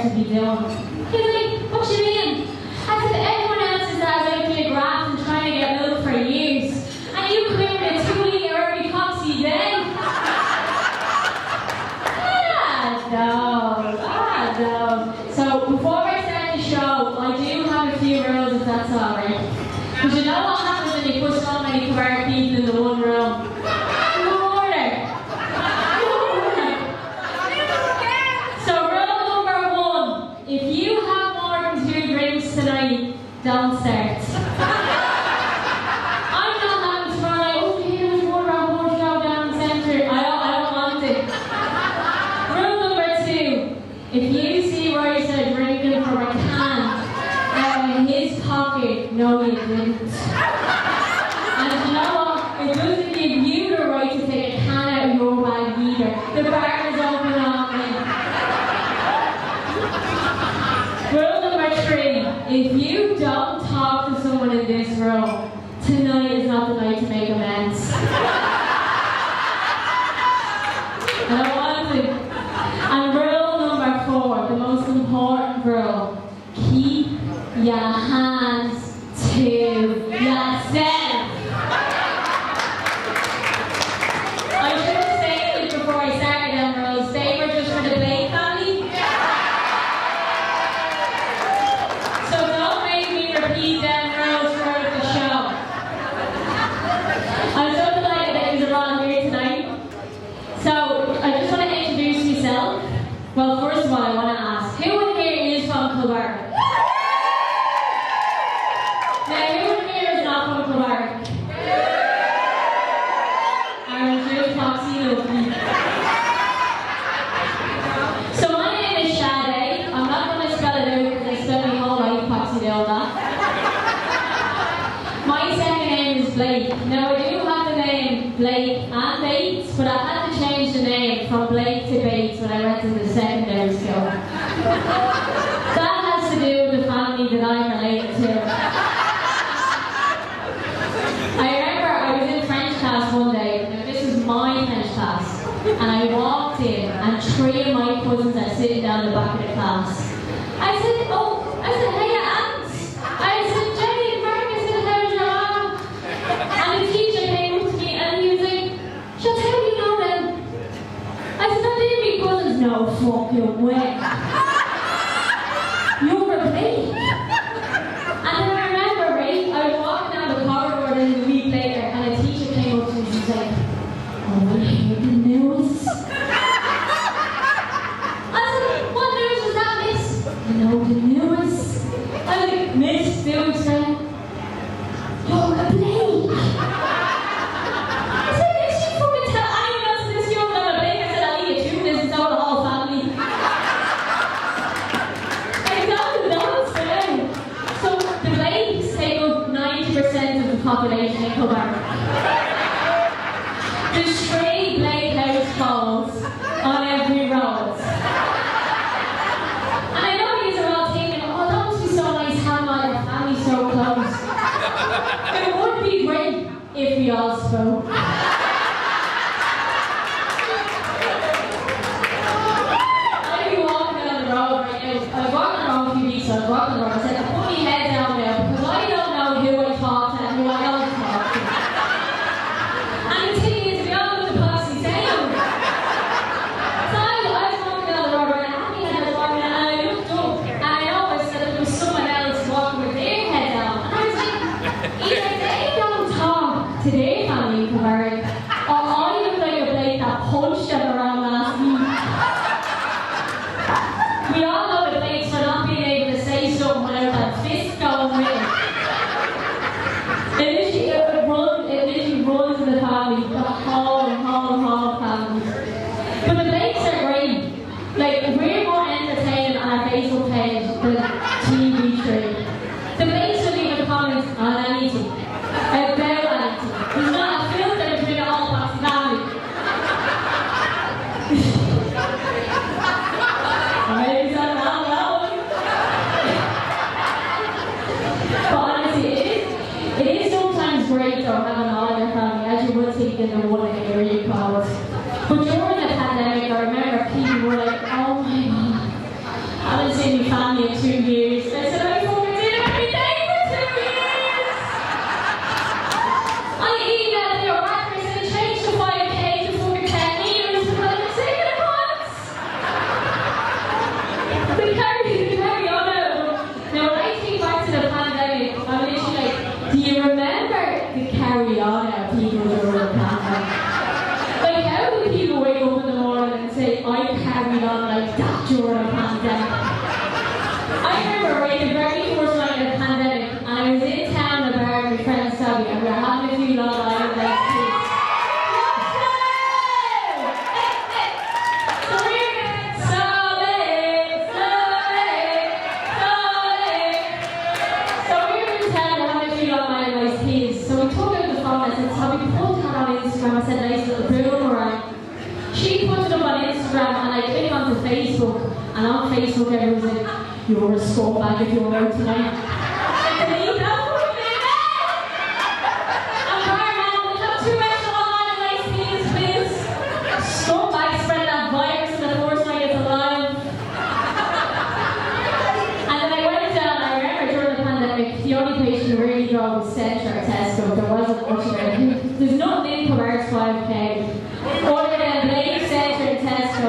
to be doing. He was like, what do you mean? I said, everyone else is out doing graft and trying to get milk for years. And you come here with a 2-litre every coxy day. No. So before I start the show, I do have a few rules if that's alright. Because you know what happens when you put so many Karat people in the one room? No order. So rule number 1, if you have more than 2 drinks tonight, don't start. I'm not having tomorrow night, oh here's one round, one show down the centre. I don't want it. If you see Royce drinking from a can out of his pocket, no you didn't. And you know what? It doesn't give you the right to take a can out of your bag either. The bar is open on me. Rule number 3, if you don't talk to someone in this room, tonight is not the night to make amends. I don't want to. And rule number 4, the most important rule, keep your hands to yourself. I should have said it before I started them rules. They were just for the Blake family. So don't make me repeat them rules throughout the show. I'm so delighted that you're all here tonight. So I just want to introduce myself. Well, first of all, I want to ask, who in here is from Kilbarrack? Now, who in here is not from Kilbarrack? I'm sure Foxy knows me. So my name is Shaday. I'm not going to spell it out because I spent my whole life Foxy doing that. My second name is Blake. Now, I do have the name Blake and Bates, but I had to change the name from Blake to Bates when I went to the secondary school. That has to do with the family that I'm related to. I remember I was in French class one day. Now this is my French class. And I walked in and 3 of my cousins are sitting down the back of the class. I said, hey aunts. I said, Jenny and Mark, I said, how's your mom? And the teacher came up to me and he was like, Shadz, how do you know them? I said, no, they're my cousins. No fucking way. You were Blake. And then I remember, right, I was walking down the corridor then a week later and a teacher came up to me and she was like, oh, I heard the news. I said, what news is that, miss? You know the news. I was like, miss, news, friend. You're a Blake. I said, did she fucking tell anyone else in this school that I'm a Blake? I said, I'll eat a tune, this is all the whole family. I got the notes for them. So the Blakes take up 90% of the population in Kilbarrack. There's 3 Blake households on every road. And I know these are all thinking, oh, that must be so nice having all your family so close. It would be great if we all spoke. I'd be walking down the road right now. I was walking around a few weeks, so I was walking around. I said, I put my head down now because I don't know who I talk to and who I don't talk to. And the thing is, we all know the posse sound. So I was walking down the road right now, and I had my head down, and I looked up, and I noticed that there was someone else walking with their head down. And I was like, either they don't talk to their family in Kilbarrack, or I look like a Blake that punched them around last week. We all know the Blakes for not being able to say something without that fist going with it. It literally runs in the family, the whole family. But the Blakes are great. Like, we're more entertaining on our Facebook page than TV trade. The Blakes will leave a comment on anything, about anything. There's not a filter between the whole family. Maybe I'm not alone. But honestly, it is sometimes great though having all of your family, as you would think in the one area code. But during the pandemic, I remember people were like, oh my god, I haven't seen seen my family in 2 years. I said, I fucking did every day for 2 years. I emailed your worker and said, change the 5k to fucking 10 meters because I'm sick of the pants. We carry on now. Now, when I think back to the pandemic, I'm literally like, do you remember the carry on out people during the pandemic? Like, how do people wake up in the morning and say, I carried on like that during the pandemic? I remember right the very first night of the pandemic, and I was in town in a bar with my friend Sabi, and we were having a few Long Island iced teas. So we were in town having a few Long Island iced teas. So we took out the phone and I said, Sabi, put that on Instagram. I said, nice little boomerang. She put it up on Instagram, and I clicked onto Facebook, and on Facebook everyone was like, you're a scumbag if you're out tonight. I delete that fucking email! I'm sorry, man, we have 2 extra online nice things, please. Scumbag spread that virus in the first night it's alive. And then I went down, I remember during the pandemic, the only place you really drove was Centre or Tesco. There wasn't much of it. There's nothing in Carat's 5k. Other than Blake, Centre and Tesco.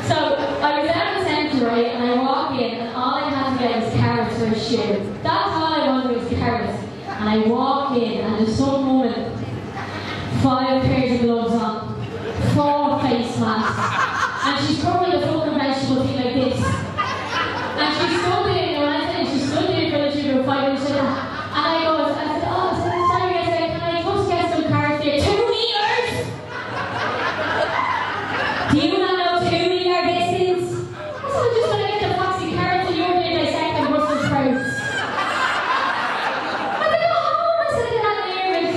So I was out of the centre, right, and I walk in, and all I had to get was carrots for a shoe. That's all I wanted was carrots. And I walk in, and there's some woman, 5 pairs of gloves on, 4 face masks, and she's probably a fucking vegetable thing like this. And she stood there, and when I said she stood there for literally about 5 minutes like that. And I said, oh, sorry, I said, can I just get some carrots here? 2 meters! Do you not know 2 meter distance? I said, I'm just going to get the foxy carrots and you're going to dissect and Brussels sprouts. I said, go home. I said, get out of nervous.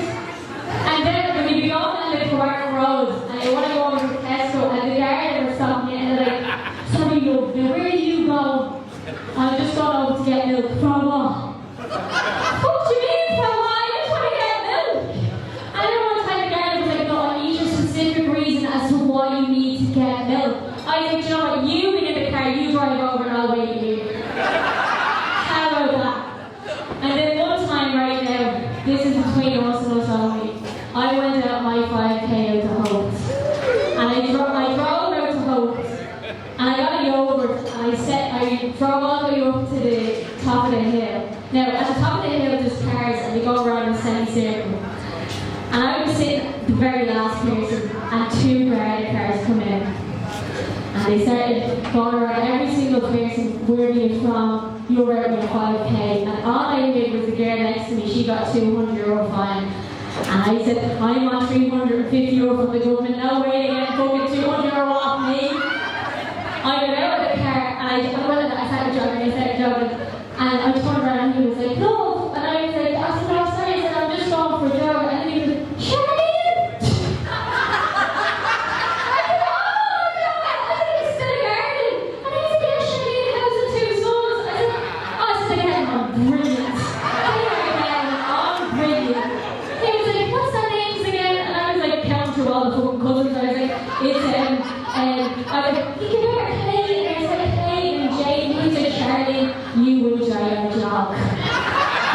And then when we be going on the Carat Road, and I want to go over to Tesco, and the guard were stopping me, and they're like, sorry, love, now where do you go? I'm just going over to get milk. From what? What do you mean from what? I'm just trying to get milk. I don't want to tell the guard, was like, no, I need a specific reason as to why you need to get milk. I said, you know what, you be in the car, you drive over and I'll wait here. How about that? And then one time right now, this is between us and us only, I went out my 5k out to Hope's. And I drove out to Hope's, and I got a yogurt, and I drove all the way up to the top of the hill. Now, at the top of the hill, there's cars, and they go around in a semicircle. And I was sitting the very last person, and 2 guarded cars come in. And they started going around every single person, where are you from? You're out with a 5k. And all I did was the girl next to me, she got €200 fine. And I said, I'm on €350 from the government, no way to get fucking €200 off me. I got out of the car, and I started jogging, and I turned around and he was like, no, and I was like, I said, no, sorry, I said, I'm just going for a jog, and he was like, Shaday! I said, oh, no, I said, he's still a garden, and he said, yeah, Shaday, the house of 2 sons. I said, I'm brilliant. I'm brilliant. He was like, what's their names again? And I was like, counting through all the fucking cousins, I was like, it's I was like, you can hear Cahill, and I said, Cahill and Jane, he said, Charlie, you will enjoy your job.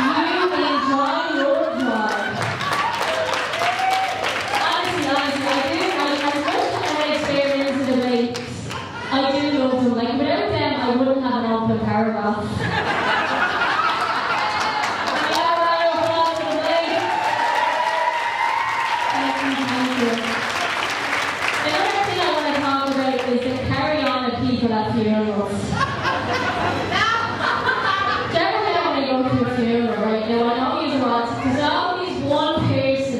You will enjoy your job. Honestly, I do. As much as I experience in the lakes, I do love them. Like, without them, I wouldn't have an open paragraph. People at funerals. Generally, when I go to a funeral right now, I know he's what, there's always one person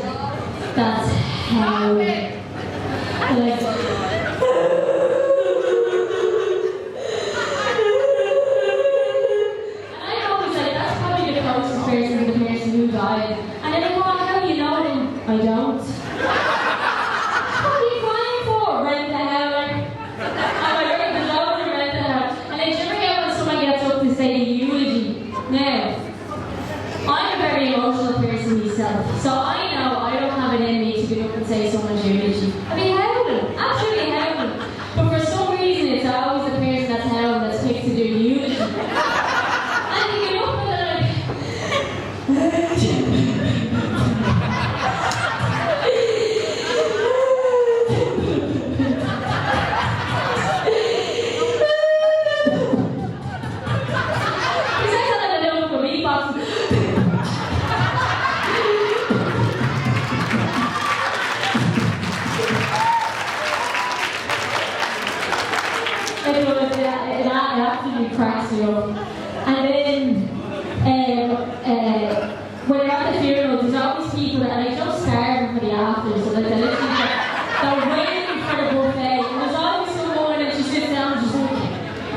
that's howling. Like, and I always like, that's probably the closest person to the person who died. And then I go, how do you know them? I don't. What are you crying for? Rent the howler. And did you ever get when somebody It absolutely cracks me up. And then, when you're at the funeral, there's always people that are like just starving for the after, so like they're waiting for the buffet. And there's always someone that just sits down and just like,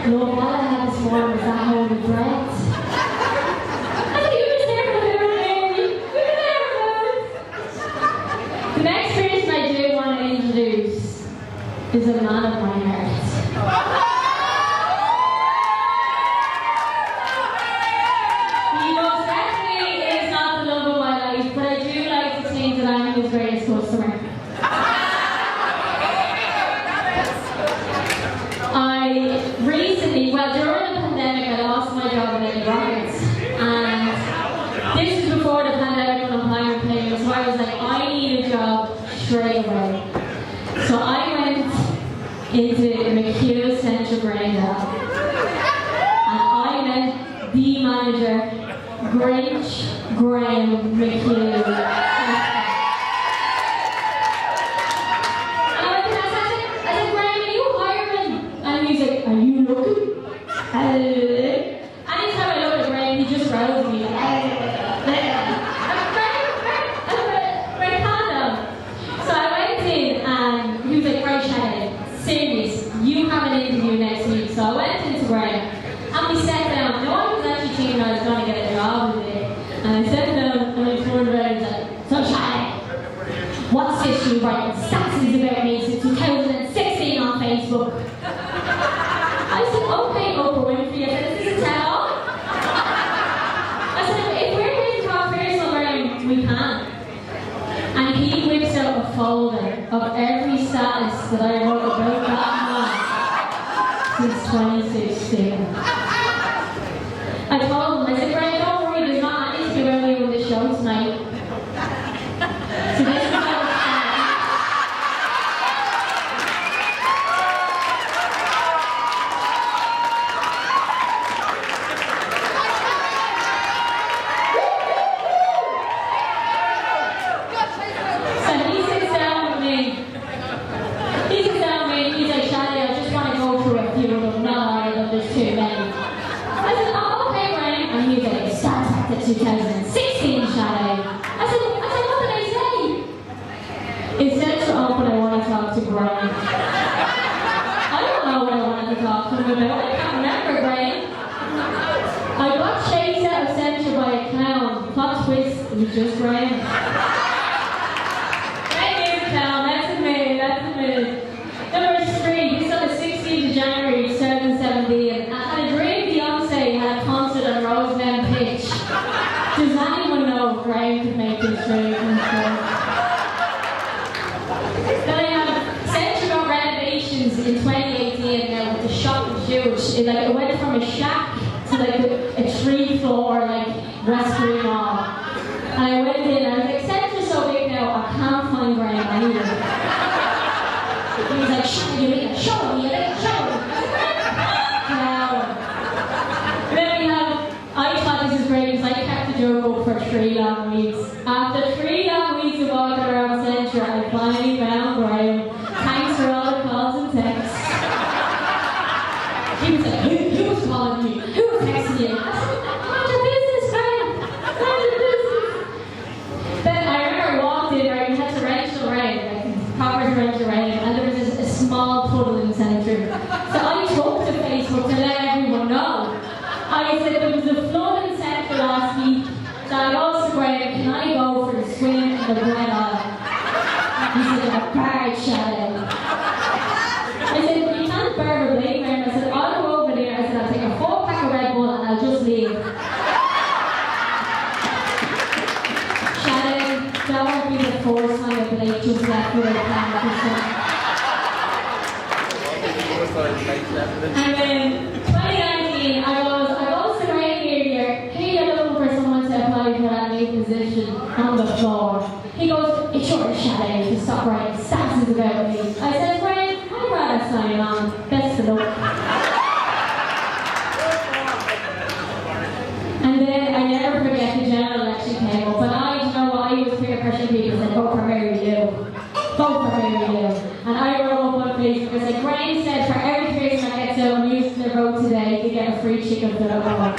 no, all I had this morning was that holy bread. I think you were there for the funeral, Mary. You were there for it. The next person I do want to introduce is a man of my heart. He most definitely is not the love of my life, but I do like to think that I'm his greatest customer. I recently, well, during the pandemic, I lost my job at Rockets, and this was before the pandemic when unemployment came, so I was like, I need a job straight away. So I went into McHugh Central Grain Lab, and I met the manager, Grinch Graham McHugh. And I said, Graham, are you hiring? And he's like, are you looking? Anytime I look at Graham, he just growls at me. So I went in and he was like, right, Shaday, serious, you have an interview next week. So I went into Graham and we sat down. No one was actually thinking I was going to get a job today. And I sat down and I turned around and said, so Shaday, what's this you writing stats about me since 2016 on Facebook? I said, okay, Oprah Winfrey, I said, is this a tell-all? I said, if we're going to talk personal, Graham, we can. And he whips out a folder of every status that I wrote about that man since 2016. I told him, I said, Graham, don't worry, there's not anything about you on the show tonight. So this is how it started. So he sits down with me. He's like, Shaday, I just want to go through a few of them, not all of them, there's too many. I said, oh, okay, Graham. And he's like, it starts back to 2016, Shaday. I said, what did I say? It said to open, I want to talk to Graham. I don't know what I wanted to talk to him about. I can't remember, Graham. I got chased out of Central by a clown. Plot twist, it was just Graham. That's admitted. Number 3, this on the 16th of January 2017. At a dream Beyonce had a concert on Rosemount Pitch. Does anyone know if Graham could make this dream come true? Then I have Central got renovations in 2018 now with the shop was huge. It went from a shack to like a 3-floor restaurant mall. And I went in and I was like, Central's so big now, I can't find Graham anywhere. He was like, show me. And then we have, I thought this is great because I kept the joke up for 3 long weeks. After 3 long weeks of walking around Central, I finally found Graham. Thanks for all the calls and texts. He was like, who was calling me? Who was texting you? I said, mind your business, Graham. Mind your business. Then I remember I walked in, right, we had torrential rain, proper torrential rain, and there was a small puddle in the centre. So I took to Facebook to let everyone know. I said there was a flood in Central last week, so I asked Graham, can I go for the swim in the bread aisle? He said, I'm a bad Shaday. I said, you can't bear the blame, Graham. I said, I'll go over there. I said, I'll take a 4-pack of Red Bull and I'll just leave. Shaday, that won't be the 4th time that Blake just left with a plan for something. And then 2019, I goes to Graham here, hey, I'm looking for someone to apply for that new position on the floor. He goes, it's your Shaday to stop writing statuses about me. I said, Graham, I'd rather sign on. Best of luck. And then I never forget the general election came up, and I know what I was peer pressuring people and vote for Mary Lou. Vote for Mary Lou. And I wrote up on Facebook, I said, Graham said for every person that gets out and using the road today to get a free chicken for the road.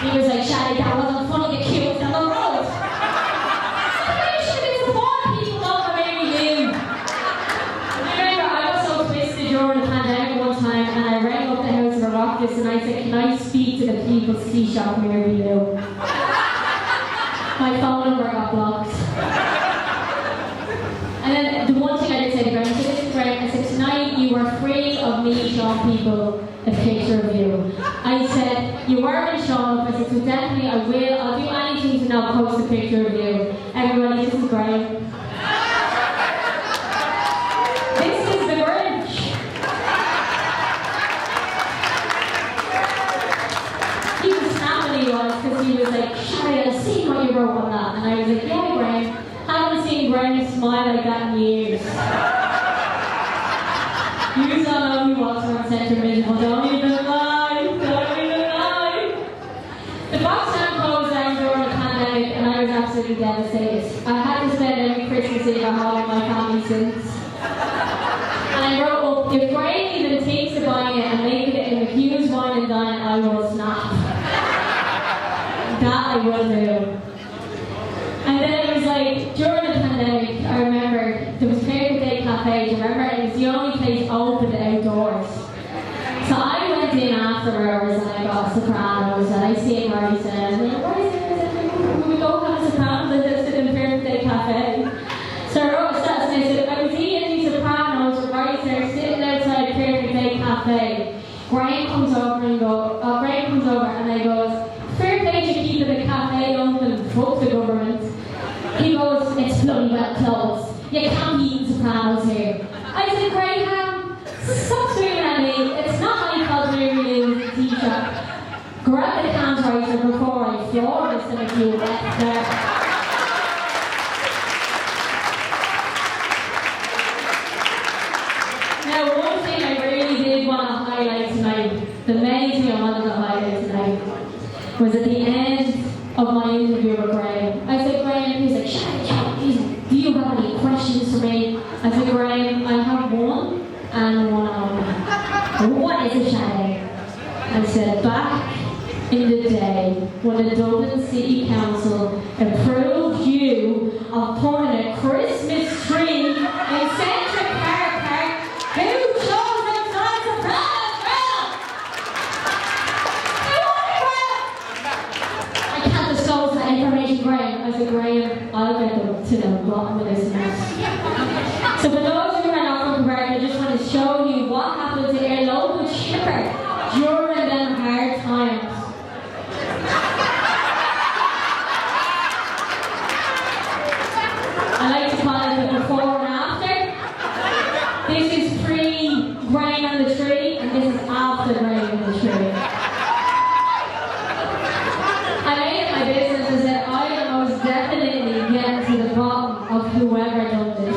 He was like, Shaday, that wasn't funny, get killed on the road. You should have been supporting people, not the way we do. I remember I got so twisted during the pandemic one time, and I rang up the house of a rockers and I said, can I speak to the people's tea shop near you? My phone number got blocked. And then the one thing I did say to Graham, I said, listen Graham, I said, tonight you are free of me showing people a picture of you. I said, you weren't showing up. I said, so definitely I'll do anything to not post a picture of you. Everybody, this is Graham. This is the Grinch. He was snapping he was, because he was like, Shaday, I've seen what you wrote on that. And I was like, yeah, Graham. Haven't seen Graham smile like that in years. You all know he walks around Centre miserable. Don't even lie. The box town closed down during the pandemic and I was absolutely devastated. I had to spend every Christmas Eve at home with my family since. And I wrote up, if Graham even thinks of buying it and making it in a huge wine and dine, I will snap. That I will do. And then it was like, during the pandemic, I remember, there was Carat Cafe, do you remember? It was the only place open outdoors. So I went in after hours and I got Sopranos and I seen Maurice and I was like, what is it? Will we go have Sopranos? I just sit in Carat Cafe. So I wrote a status and I said, I was eating these Sopranos with Maurice there sitting outside Carat Cafe. Graham comes over and I goes, fair play to keeping the cafe open, fuck the government. He goes, it's bloody well closed. You can't be eating Sopranos here. I said, Graham, stop screaming at me. It's not my fault we really lose the t-shirt. Grab the can riser before I floor this and make you wet there. Now, one thing I really did want to highlight tonight, the main thing I wanted to highlight tonight, was at the end of my interview with Graham. I said, Graham, he's like, Shaday, do you have any questions for me? I said, Graham, I have one and one only. What is it, Shaday? I said, back in the day when the Dublin City Council approved you of putting a Christmas tree in Central Park, who chose outside the Prague? Information, Graham. I said, Graham, I'll get to the bottom of this mess. So for those who are not from Quebec, I just want to show you what happened to our local shipper during them hard times. I like to call it the before and after. This is pre-Graham on the tree, and this is after Graham on the tree. I made it my business is that I was definitely getting to the bottom of whoever done this.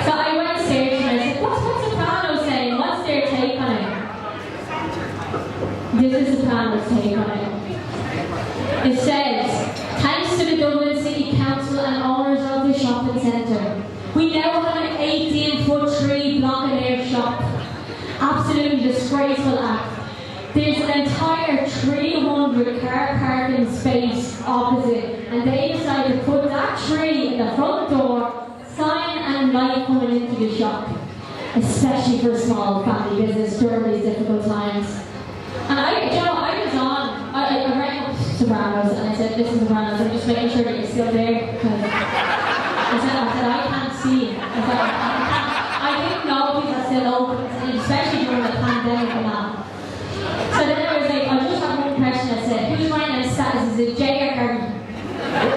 So I went searching and I said, what's Sopranos saying? What's their take on it? This is Sopranos' take on it. It says, thanks to the Dublin City Council and owners of the shopping centre, we now have an 18-foot tree blocking our shop. Absolutely disgraceful act. There's an entire 300 car parking space opposite, and they decided to put that tree in the front door, sign and light coming into the shop, especially for a small family business during these difficult times. And I rang up Sopranos and I said, listen Sopranos, I'm just making sure that you're still there, because I said, I can't see. I didn't know if these are still open, especially during the pandemic and all. So then I was like, I just have one question. I said, who's running the status? Is it Jay or Gary? And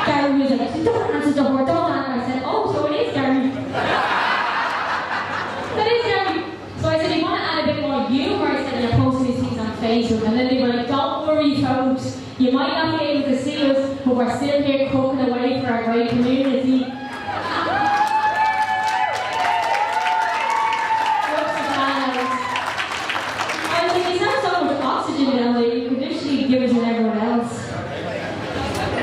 Gary was like, don't answer the door, don't answer. I said, oh, so it is Gary. That is Gary. So I said, you want to add a bit more humour? I said, you're posting these things on Facebook. And then they were like, don't worry, folks. You might not be able to see us, but we're still here cooking away for our great community. You could literally give it to everyone else.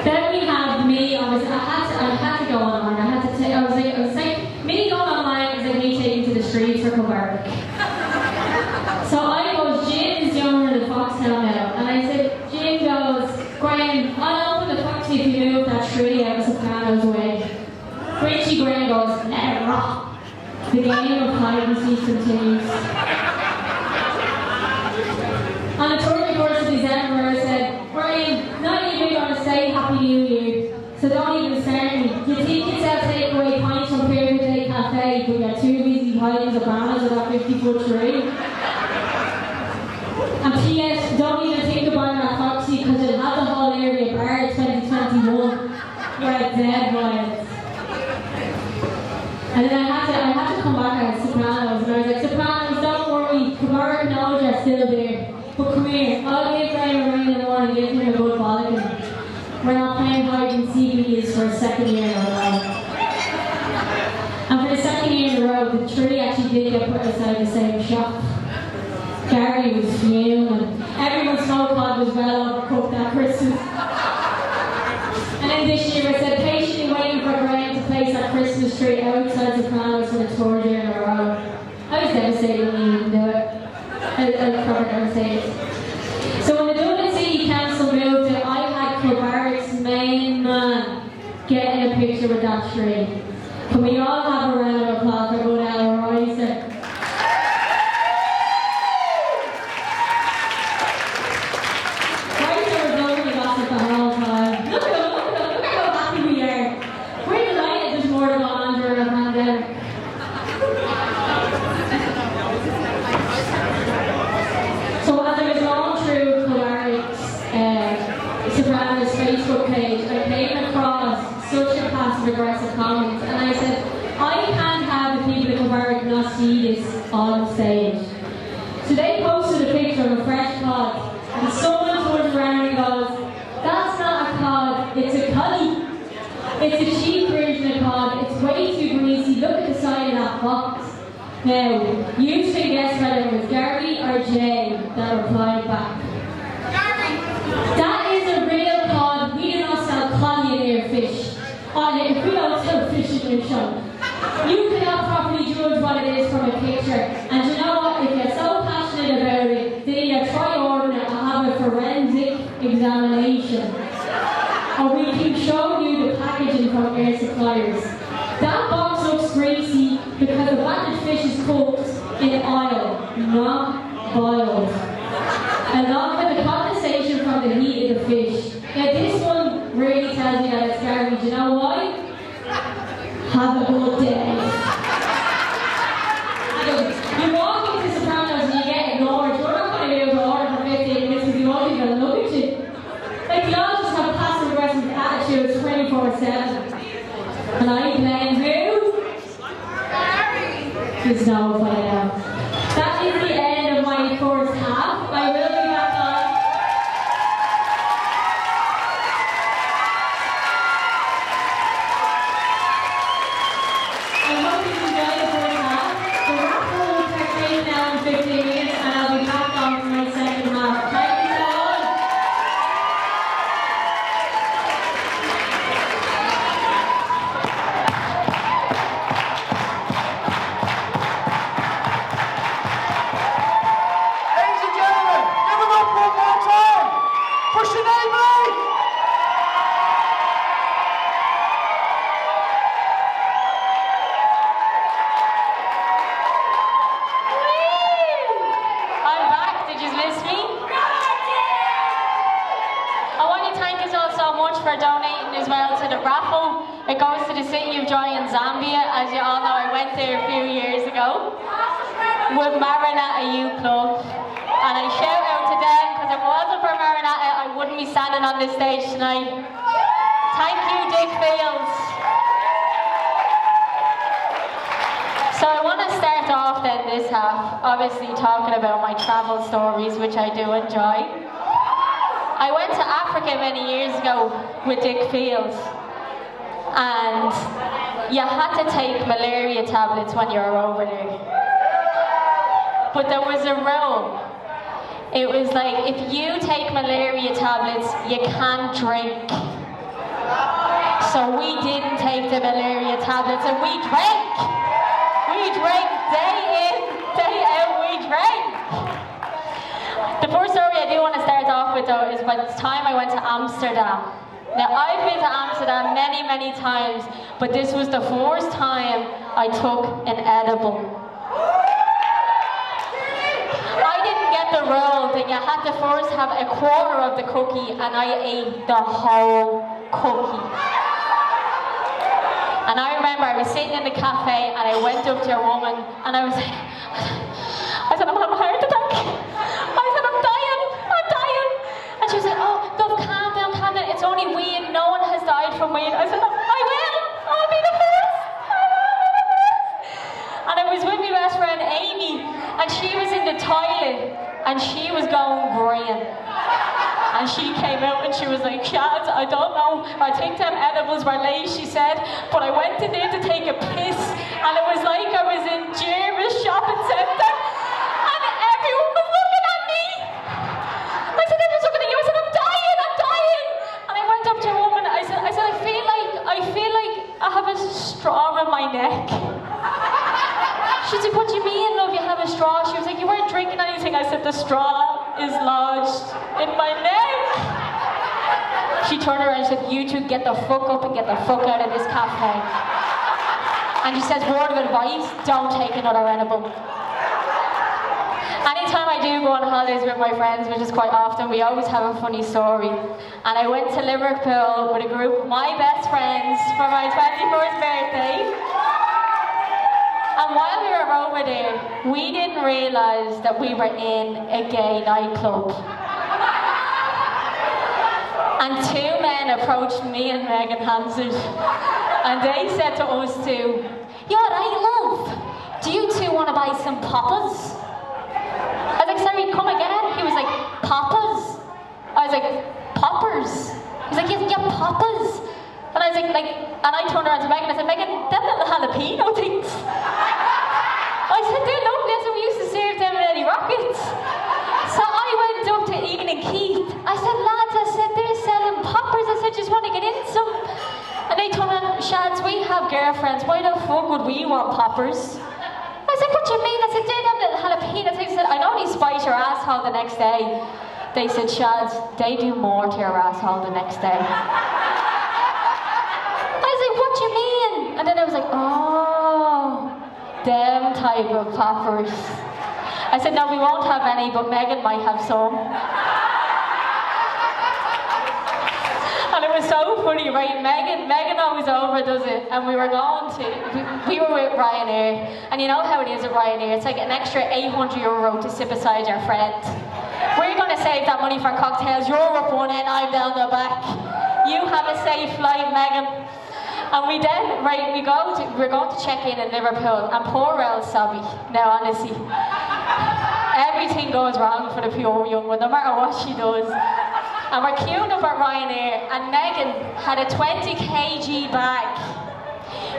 Then we have me. I had to go online. I was like, me going online is like me taking to the streets for Naomh Barrog. hide and seek continues. On the 31st of December, I said, Brian, not even going to say Happy New Year, so don't even start me. You think it's our takeaway pints from Fairwood Day Cafe, but you're too busy hiding the banners of that 50-foot tree. And P.S. don't even think about that Foxy, because it had the whole area bar 2021. We're dead wild. And then I had to come back at Sopranos, and I was like, Sopranos, don't worry, Karat knows you're still there. But come here, I'll give Brian a ring in the morning and give him a good bollocking. We're not playing hide and seek with you for a second year in a row. And for the second year in a row, the tree actually did get put aside the same shop. Gary was fuming. Everyone's snow pod was well overcooked that Christmas. And then this year I said, patiently waiting for Brian to place that Christmas tree outside the Sopranos for the third year in a row. I was devastated when he didn't do it. I was proper devastated. So when the Dublin City Council moved it, I had Karat's main man getting a picture with that tree. Can we all have a round of applause for good Ella Riser? Aggressive comments, and I said, I can't have the people at Barrog not see this on stage. So they posted a picture of a fresh cod, and someone turned around and goes, that's not a cod, it's a coddy. It's a cheap version of cod, it's way too greasy, look at the side of that box. Now, you should guess whether it was Gary or Jay that replied back. Gary! That is a real cod, we do not sell coddy in air fish. If we don't sell fish in your show, you cannot properly judge what it is from a picture. And you know what? If you're so passionate about it, then either try ordering it and have a forensic examination. Or we can show you the packaging from air suppliers. That box looks greasy because the battered fish is cooked in oil, not boiled. Along with the condensation from the heat of the fish. Now this one really tells me that it's garbage. You know why? Have a good day. You walk into Sopranos and you get ignored. You're not going to be able to order for 15 minutes because you won't even look at you. Like you all just have passive aggressive attitudes 24/7. And I blame who? There's no fight out. That is the end of my first half. I will be back on. I hope you enjoyed the first half. The raffle will take place now in 15 minutes and I'll be back on for my second half. Thank you all. Ladies and gentlemen, give them up one more time for Shaday Blake! I'm back, did you miss me? I want to thank you all so much for donating as well to the raffle. It goes to the City of Joy in Zambia. As you all know, I went there a few years ago with Marinata Youth Club. And I shout out to them because if it wasn't for Marinata, I wouldn't be standing on this stage tonight. Thank you, Dick Fields. So I want to start off then this half, obviously talking about my travel stories, which I do enjoy. I went to Africa many years ago with Dick Fields, and you had to take malaria tablets when you were over there. But there was a rule. It was like, if you take malaria tablets, you can't drink. So we didn't take the malaria tablets and we drank. We drank day in, day out, we drank. The first story I do want to start off with though is by the time I went to Amsterdam. Now I've been to Amsterdam many, many times, but this was the first time I took an edible. that you had to first have a quarter of the cookie, and I ate the whole cookie. And I remember I was sitting in the cafe and I went up to a woman and I said, I'm having a heart attack. I said, I'm dying. And she was like, oh, love, calm down. It's only weed. No one has died from weed. I said, I will. I'll be the first. And I was with my best friend Amy, and she was in the toilet and she was going green. And she came out and she was like, Shadz, I don't know, I think them edibles were late, she said, but I went in there to take a piss and it was like I was in Jervis shopping centre and everyone was looking at me. I said, everyone's looking at you. I said, I'm dying. And I went up to a woman, I said, I feel like I have a straw in my neck. She said, what do you mean, love, you have a straw? She was like, you weren't drinking anything. I said, the straw is lodged in my neck. She turned around and said, you two get the fuck up and get the fuck out of this cafe. And she says, word of advice, don't take another edible. Anytime I do go on holidays with my friends, which is quite often, we always have a funny story. And I went to Liverpool with a group of my best friends for my 21st birthday. And while we were over there, we didn't realise that we were in a gay nightclub. And two men approached me and Megan Hansard, and they said to us two, "Yeah, right, love, do you two want to buy some poppers?" I was like, "Sorry, come again?" He was like, "Poppers?" I was like, "Poppers?" He's like, "Yeah, poppers." And I was like, and I turned around to Megan and I said, "Megan, them little jalapeno things." I said, "They're lovely, that's what we used to serve them in Eddie Rockets." So I went up to Ian and Keith. I said, "Lads," I said, "they're selling poppers." I said, "Just want to get in some." And they told me, "Shadz, we have girlfriends. Why the fuck would we want poppers?" I said, "What do you mean?" I said, "They're them little jalapeno things." I said, "I know they spice your asshole the next day." They said, "Shadz, they do more to your asshole the next day." What do you mean? And then I was like, oh, them type of poppers. I said, no, we won't have any, but Megan might have some. And it was so funny, right? Megan always overdoes it, and we were with Ryanair, and you know how it is at Ryanair, it's like an extra €800 to sit beside your friend. We're going to save that money for cocktails. You're up one end, I'm down the back. You have a safe flight, Megan. And we then, right, we're going to check in Liverpool, and poor old Sobby, now honestly, everything goes wrong for the poor young one, no matter what she does. And we're queuing up at Ryanair, and Megan had a 20 kg bag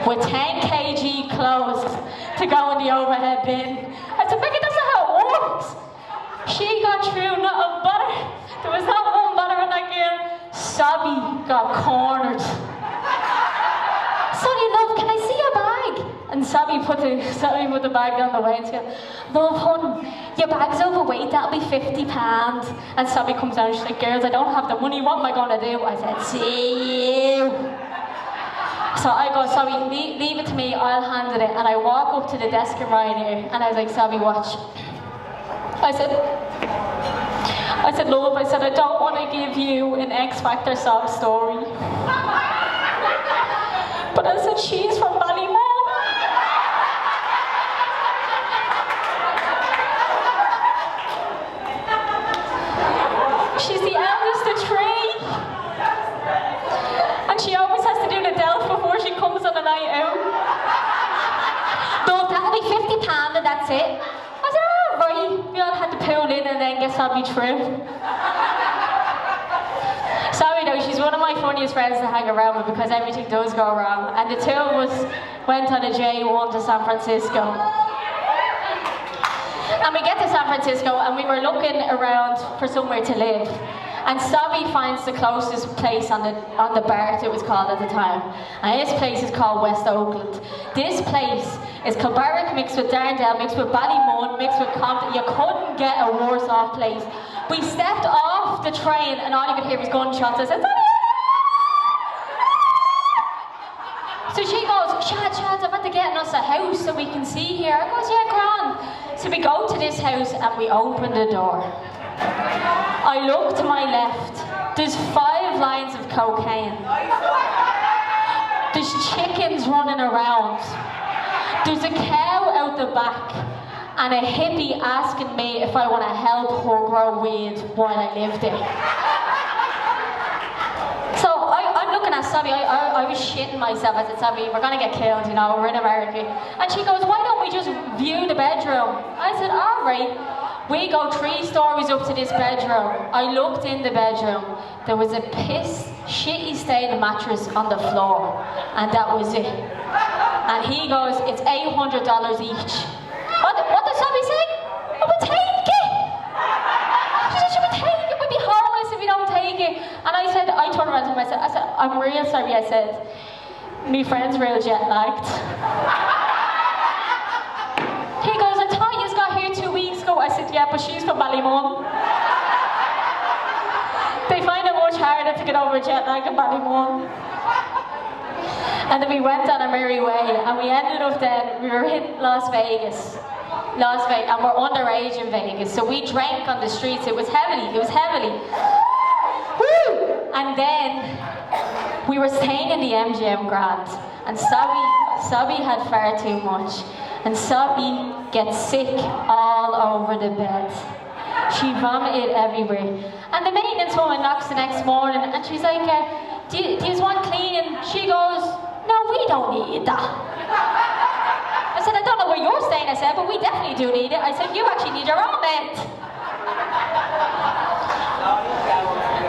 with 10 kg clothes to go in the overhead bin. I said, Megan, that's not how it works. She got through not a butter. There was not one butter in that girl. Sobby got cornered. "Sorry, love, can I see your bag?" And Sobby put the bag down the way and said, "Love, hon, your bag's overweight, that'll be £50. And Sobby comes down and she's like, "Girls, I don't have the money, what am I going to do?" I said, "See you." So I go, "Sobby, leave it to me, I'll handle it." And I walk up to the desk in Ryanair and I was like, "Sobby, watch." I said, "Love," I said, "I don't want to give you an X Factor sob story. But I said, she's from Ballymore." She's the eldest of three. And she always has to do the delf before she comes on a night out. "Love, that'll be £50 and that's it." I said, "Oh, right." We all had to pull in and then get Sobby through. Sorry though, she's one of my funniest friends to hang around with because everything does go wrong. And the two of us went on a J1 to San Francisco. And we get to San Francisco and we were looking around for somewhere to live. And Sobby finds the closest place on the BART, it was called at the time. And this place is called West Oakland. This place is Kilbarrack mixed with Darndale, mixed with Ballymun, mixed with Compton. You couldn't get a worse off place. We stepped off the train and all you could hear was gunshots. I said, so she goes, Shadz, I'm at the getting us a house so we can see here. I goes, "Yeah, grand." So we go to this house and we open the door. I look to my left. There's 5 lines of cocaine. There's chickens running around. There's a cow out the back. And a hippie asking me if I want to help her grow weed while I live there. So I'm looking at Sabi, I was shitting myself. I said, Sabi, we're going to get killed, you know, we're in America. And she goes, why don't we just view the bedroom? I said, all right. We go 3 stories up to this bedroom. I looked in the bedroom. There was a shitty state of mattress on the floor. And that was it. And he goes, it's $800 each. What does Sabi say? Oh, we'll take it. She said, we'll take it. We'll be homeless if we don't take it. And I turned around to him, I said, I'm real sorry. I said, me friend's real jet lagged. He goes, I thought you got here 2 weeks ago. I said, yeah, but she's from Ballymun. They find it much harder to get over jet lag in Ballymun. And then we went on our merry way, and we ended up then, we were in Las Vegas, and we're underage in Vegas, so we drank on the streets. It was heavily. Woo! And then we were staying in the MGM Grand, and Sabi had far too much, and Sabi gets sick all over the bed. She vomited everywhere, and the maintenance woman knocks the next morning, and she's like, do you want cleaning? She goes, no, we don't need that. I said, I don't know where you're staying, I said, but we definitely do need it. I said, you actually need your own bed.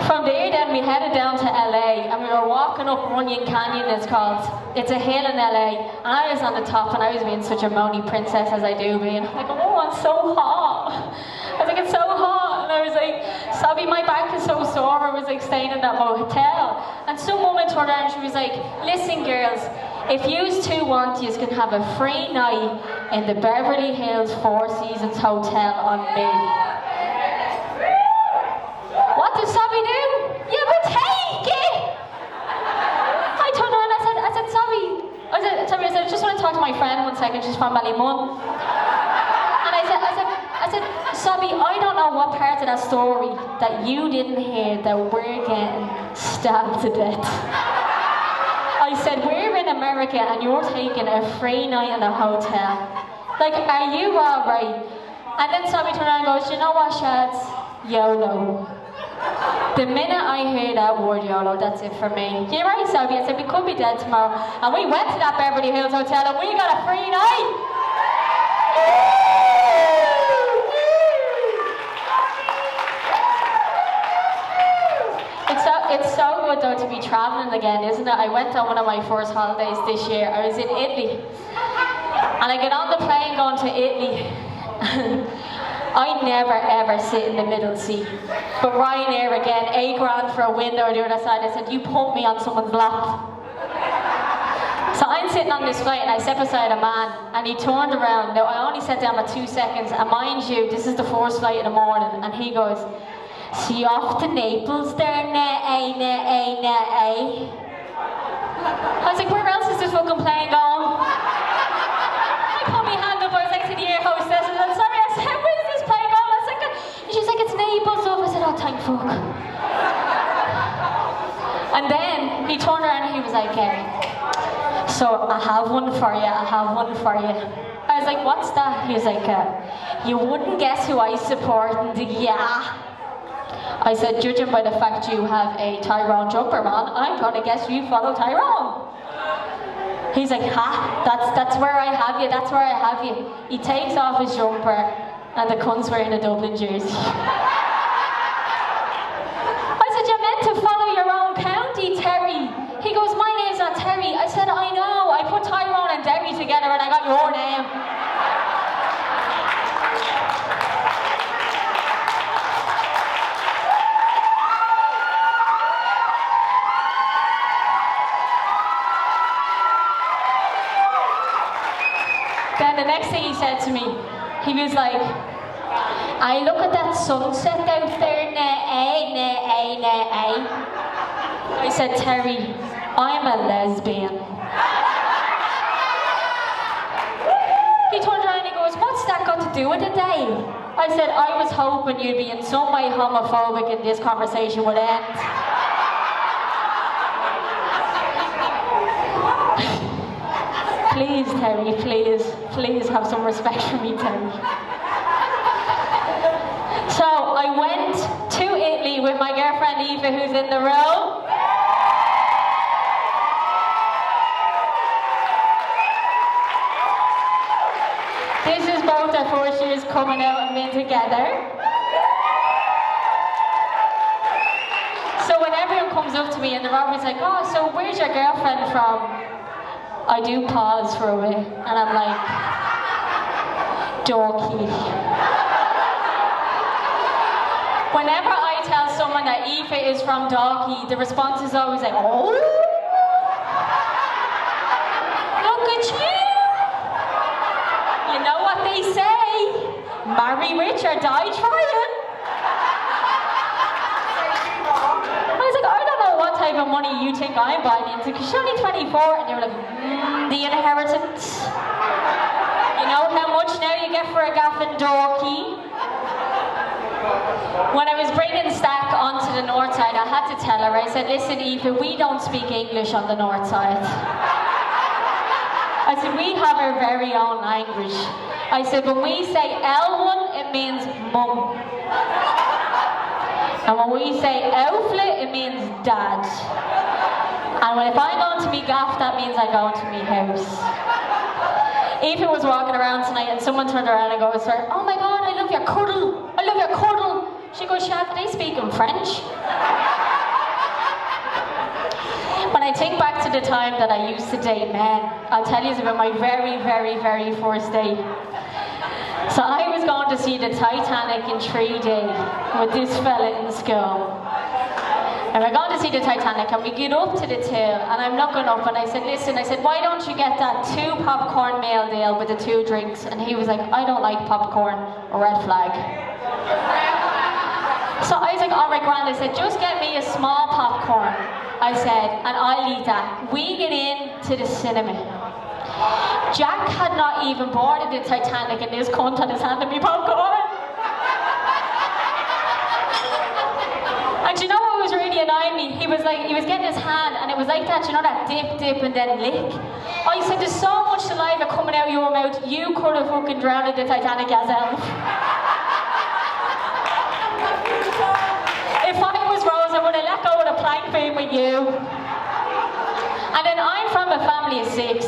From there then we headed down to LA, and we were walking up Runyon Canyon, it's called. It's a hill in LA, and I was on the top, and I was being such a moany princess as I do be, and I'm like, oh, I'm so hot. I was like, it's so hot, and I was like, Sabi, my back is so sore. I was like staying in that motel, and some woman turned around and she was like, listen girls, if yous 2 want, yous can have a free night in the Beverly Hills 4 Seasons Hotel on me. What does Sabi do? Yeah, but take it! I turned around and I said, Sabi, I said, I just want to talk to my friend 1 second, she's from Ballymun. And I said, Sabi, I don't know what part of that story that you didn't hear that we're getting stabbed to death. I said, we're in America and you're taking a free night in a hotel. Like, are you alright? And then Sabi turned around and goes, you know what, Shadz? YOLO. The minute I hear that word YOLO, that's it for me. You're right, Sabi. I said, we could be dead tomorrow. And we went to that Beverly Hills Hotel and we got a free night. It's so good though to be travelling again, isn't it? I went on one of my first holidays this year. I was in Italy. And I get on the plane going to Italy. I never ever sit in the middle seat. But Ryanair again, $8 for a window on the other side. I said, you put me on someone's lap. So I'm sitting on this flight and I sat beside a man and he turned around. Now I only sat down about 2 seconds, and mind you, this is the first flight in the morning, and he goes, so you off to Naples there, I was like, where else is this fucking plane going? I put my hand up, I was like to the air hostess, and I'm sorry, I said, where is this plane going? I was like, and she's like, it's Naples. So I said, oh, thank fuck. And then he turned around and he was like, so I have one for you, I was like, what's that? He was like, you wouldn't guess who I support, and yeah. I said, judging by the fact you have a Tyrone jumper on, I'm gonna guess you follow Tyrone. He's like, that's where I have you, that's where I have you. He takes off his jumper and the cunt's wearing a Dublin jersey. I said, you're meant to follow your own county, Terry. He goes, my name's not Terry. I said, I know, I put Tyrone and Derry together and I got your name. Then the next thing he said to me, he was like, I look at that sunset out there, I said, Terry, I'm a lesbian. He turned around and he goes, what's that got to do it today? I said, I was hoping you'd be in some way homophobic and this conversation would end. Please, Terry, please have some respect for me, Terry. So I went to Italy with my girlfriend Eva, who's in the row. This is both our first years coming out and being together. So when everyone comes up to me and they're always like, oh, so where's your girlfriend from? I do pause for a bit and I'm like, dorky. Whenever I tell someone that Aoife is from Dalkey, the response is always like, oh, look at you. You know what they say, marry rich or die trying. I was like, I don't know what type of money you think I'm buying into, because you're only 24, and they were like, the inheritance. You know how much now you get for a gaff in Dalkey? When I was bringing Stack onto the north side, I had to tell her, I said, listen Aoife, we don't speak English on the north side. I said, we have our very own language. I said, when we say L1, it means mum. And when we say Elfle, it means dad. And if I'm going to be gaff, that means I'm going to be house. Aoife was walking around tonight and someone turned around and goes to her, oh my God, I love your cuddle. I love your cuddle. She goes, Shad, do they speak in French? When I think back to the time that I used to date men, I'll tell you about my very, very, very first date. So I was going to see the Titanic in 3D with this fella in school. And we're going to see the Titanic and we get up to the till and I'm looking up and I said, listen, I said, why don't you get that 2 popcorn meal deal with the 2 drinks? And he was like, I don't like popcorn, a red flag. So I was like, all right, grand. I said, just get me a small popcorn. I said, and I'll eat that. We get into the cinema. Jack had not even boarded the Titanic and this cunt had his hand in me popcorn. And you know what was really annoying me? He was getting his hand and it was like that, you know, that dip and then lick. I said, there's so much saliva coming out of your mouth, you could have fucking drowned the Titanic yourself. If I was Rose, I would have let go of the plank beam with you. And then I'm from a family of 6.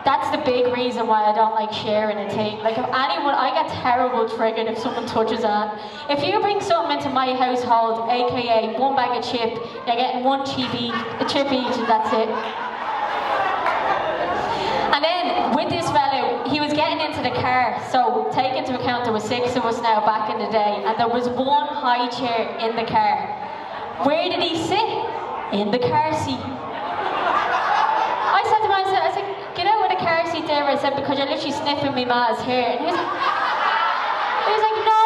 That's the big reason why I don't like sharing a thing. Like if anyone, I get terrible triggered if someone touches on. If you bring something into my household, aka 1 bag of chip, you're getting 1 chip each, and that's it. And then with this fellow, he was getting into the car. So take into account there were 6 of us now back in the day, and there was 1 high chair in the car. Where did he sit? In the car seat. I said to him, I said, get out of the car seat there. I said, because you're literally sniffing me ma's hair. And he was like, no,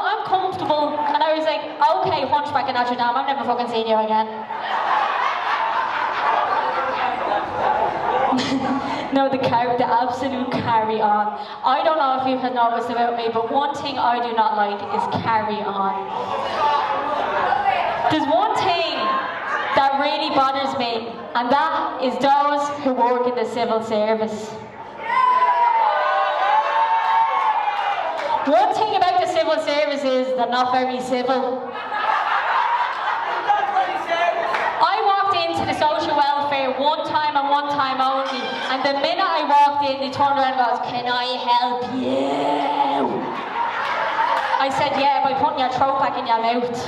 I'm comfortable. And I was like, okay, hunchback in Notre Dame, I'm never fucking seeing you again. No, the absolute carry on. I don't know if you have noticed about me, but one thing I do not like is carry on. There's one thing that really bothers me, and that is those who work in the civil service. One thing about the civil service is they're not very civil. I walked into the social welfare 1 time and 1 time only, and the minute I walked in, they turned around and goes, can I help you? I said, yeah, by putting your throat back in your mouth.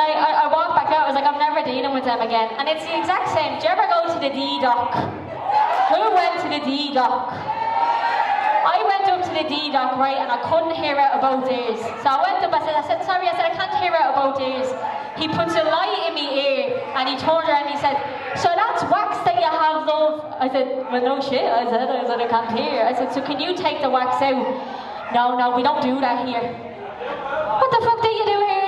I walked back out, I was like, I'm never dealing with them again. And it's the exact same. Do you ever go to the D-Doc? Who went to the D-Doc? I went up to the D-Doc, right, and I couldn't hear out of both ears. So I went up, I said, sorry, I can't hear out of both ears. He puts a light in my ear, and he turned around and he said, so that's wax that you have, love? I said, well, no shit, I said, I can't hear. I said, so can you take the wax out? No, we don't do that here. What the fuck do you do here?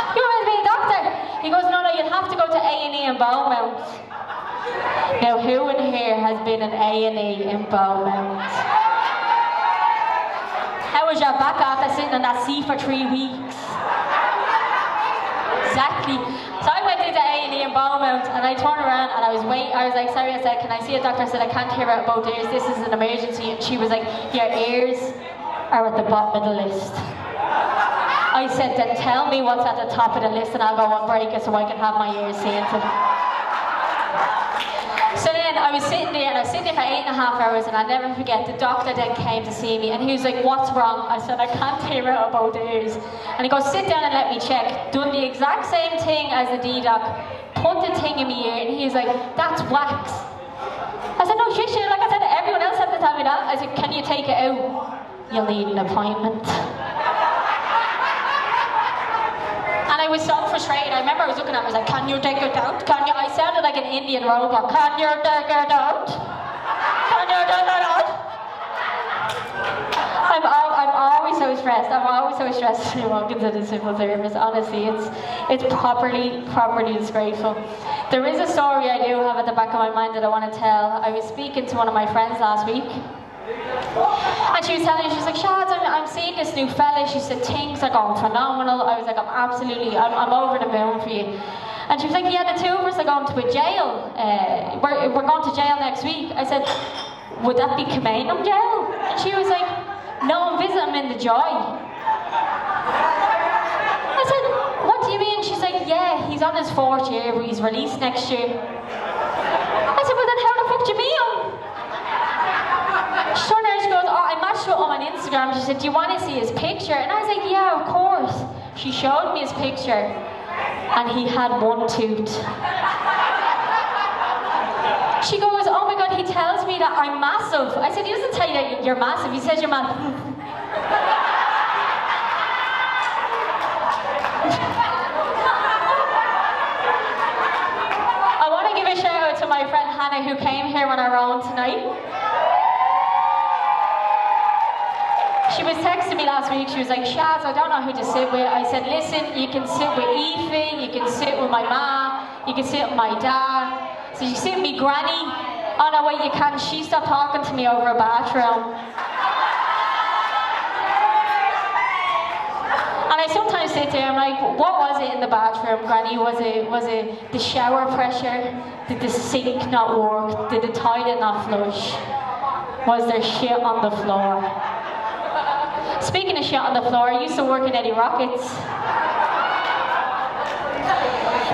You're meant to be a doctor. He goes, no, you'll have to go to A&E in Beaumont. Now, who in here has been an A&E in Beaumont? How was your back after sitting on that seat for 3 weeks? Exactly. So I went into A&E in Beaumont and I turned around and I was like, sorry, I said, can I see a doctor? I said, I can't hear out both ears, this is an emergency. And she was like, your ears are at the bottom of the list. I said, then tell me what's at the top of the list and I'll go and break it so I can have my ears seen to. So then I was sitting there and I was sitting there for 8.5 hours and I'll never forget, the doctor then came to see me and he was like, what's wrong? I said, I can't hear out about ears. And he goes, sit down and let me check. Done the exact same thing as the D-doc, put the thing in my ear and he was like, that's wax. I said, no shit, like I said, everyone else had to tell me that. I said, can you take it out? You'll need an appointment. And I was so frustrated. I remember I was looking at him, I was like, can you take it out? Can you? I sounded like an Indian robot. Can you take it out? Can you take it out? I'm always so stressed. I'm always so stressed to walk into the civil service. Honestly, it's properly disgraceful. There is a story I do have at the back of my mind that I want to tell. I was speaking to one of my friends last week. And she was telling me, she was like, Shadz, I'm seeing this new fella. She said, things are going phenomenal. I was like, I'm over the moon for you. And she was like, yeah, the two of us are going to a jail. We're going to jail next week. I said, would that be Cahill jail? And she was like, no, I'm visiting him in the Joy. I said, what do you mean? She's like, yeah, he's on his 4th year, but he's released next year. I said, well then how the fuck do you meet him? She turned around and she goes, oh, I matched with him on Instagram. She said, do you want to see his picture? And I was like, yeah, of course. She showed me his picture and he had one tooth. She goes, oh my God, he tells me that I'm massive. I said, he doesn't tell you that you're massive, he says you're massive. I want to give a shout out to my friend Hannah who came here on her own tonight. She was texting me last week, she was like, Shadz, I don't know who to sit with. I said, listen, you can sit with Aoife, you can sit with my mom, you can sit with my dad. So you sit with me granny. Oh no, wait, you can't. She stopped talking to me over a bathroom. And I sometimes sit there, I'm like, what was it in the bathroom, granny? Was it the shower pressure? Did the sink not work? Did the toilet not flush? Was there shit on the floor? Speaking of shit on the floor, I used to work in Eddie Rockets.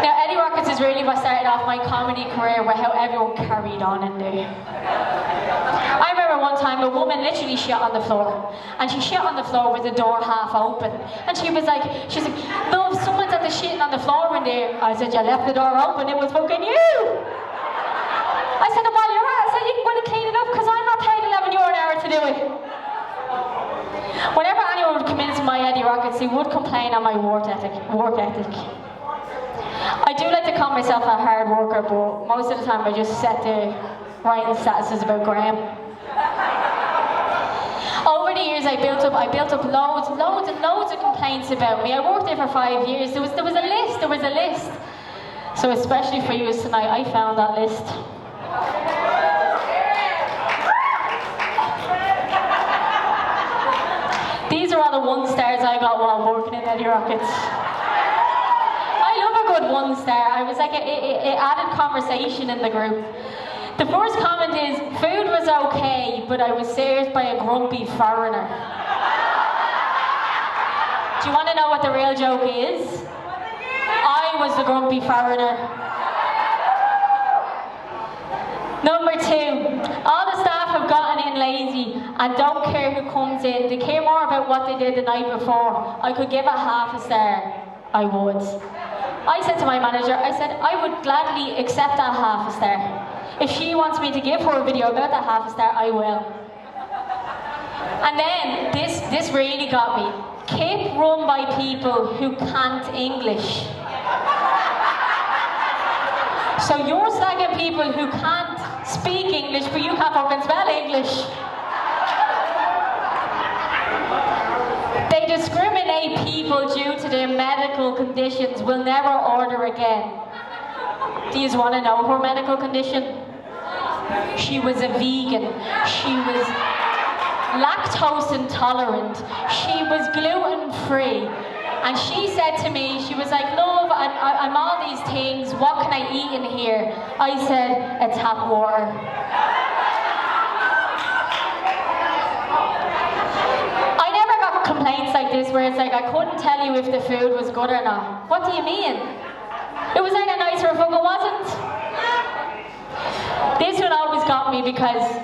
Now, Eddie Rockets is really what started off my comedy career, where how everyone carried on in there. I remember one time a woman literally shit on the floor, and she shit on the floor with the door half open. And she was like, no, someone's at the shitting on the floor in there. I said, you left the door open, it was fucking you. I said, while you're at it, I said, you can go and clean it up, because I'm not paid €11 an hour to do it. Whenever anyone would come into my Eddie Rockets, they would complain on my work ethic. I do like to call myself a hard worker, but most of the time I just sit there writing statuses about Graham. Over the years I built up loads and loads of complaints about me. I worked there for 5 years. There was a list. So especially for you tonight, I found that list. These are all the 1 stars I got while working in Eddie Rockets. I love a good 1 star. I was like, it added conversation in the group. The first comment is, food was okay, but I was served by a grumpy foreigner. Do you want to know what the real joke is? I was the grumpy foreigner. Number 2, all the staff have gotten in lazy and don't care who comes in. They care more about what they did the night before. I could give a half a star. I would. I said to my manager, I said, I would gladly accept that half a star. If she wants me to give her a video about that half a star, I will. And then, this really got me. Keep run by people who can't English. So you're slagging people who can't speak English, but you can't fucking spell English. They discriminate people due to their medical conditions. Will never order again. Do you want to know her medical condition? She was a vegan. She was lactose intolerant. She was gluten free. And she said to me, she was like, love, I'm all these things, what can I eat in here? I said, a tap water. I never got complaints like this where it's like, I couldn't tell you if the food was good or not. What do you mean? It was either nice or fucking wasn't. This one always got me because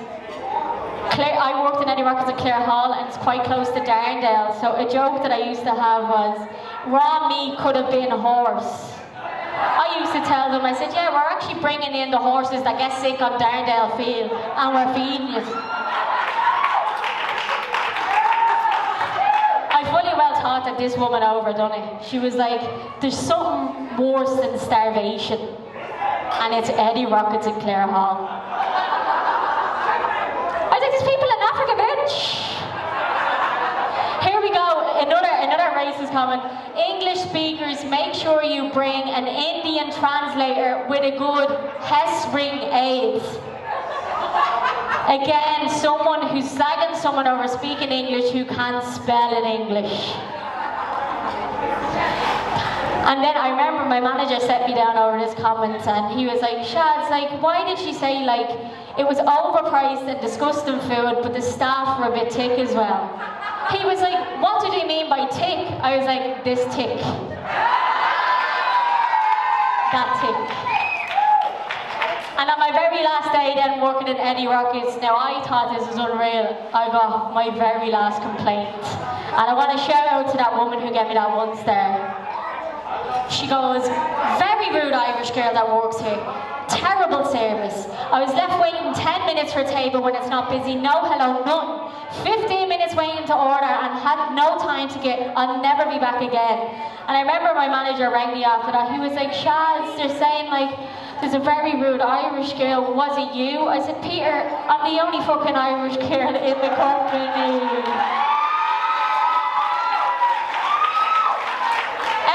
I worked in Eddie Rockets at Clare Hall and it's quite close to Darndale, so a joke that I used to have was, raw meat could have been a horse. I used to tell them, I said, yeah, we're actually bringing in the horses that get sick on Darndale Field and we're feeding you. I fully well thought that this woman overdone it. She was like, there's something worse than starvation, and it's Eddie Rockets at Clare Hall. There's people in Africa, bitch. Here we go, another racist comment. English speakers, make sure you bring an Indian translator with a good hearing aid. Again, someone who's slagging someone over speaking English who can't spell in English. And then I remember my manager set me down over this comment and he was like, Shadz, like, why did she say, like, it was overpriced and disgusting food, but the staff were a bit thick as well? He was like, what did he mean by thick? I was like, this thick. That thick. And on my very last day then working in Eddie Rockets, now I thought this was unreal. I got my very last complaint. And I want to shout out to that woman who gave me that 1 star. She goes, very rude Irish girl that works here. Terrible service. I was left waiting 10 minutes for a table when it's not busy. No hello, none. 15 minutes waiting to order and had no time to get, I'll never be back again. And I remember my manager rang me after that. He was like, Shadz, they're saying like, there's a very rude Irish girl. Was it you? I said, Peter, I'm the only fucking Irish girl in the company.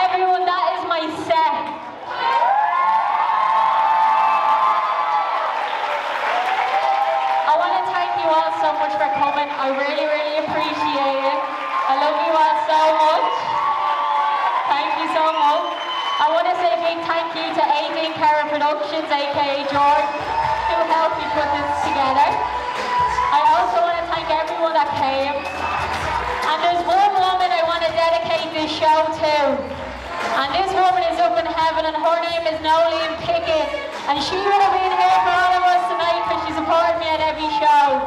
Everyone, that is my set. I want to thank you all so much for coming. I really, really appreciate it. I love you all so much. Thank you so much. I want to say a big thank you to Karat Productions, aka George, who helped me put this together. I also want to thank everyone that came. And there's one woman I want to dedicate this show to. And this woman is up in heaven and her name is Naomh Pickett. And she would have been here for all of us tonight because she supported me at every show.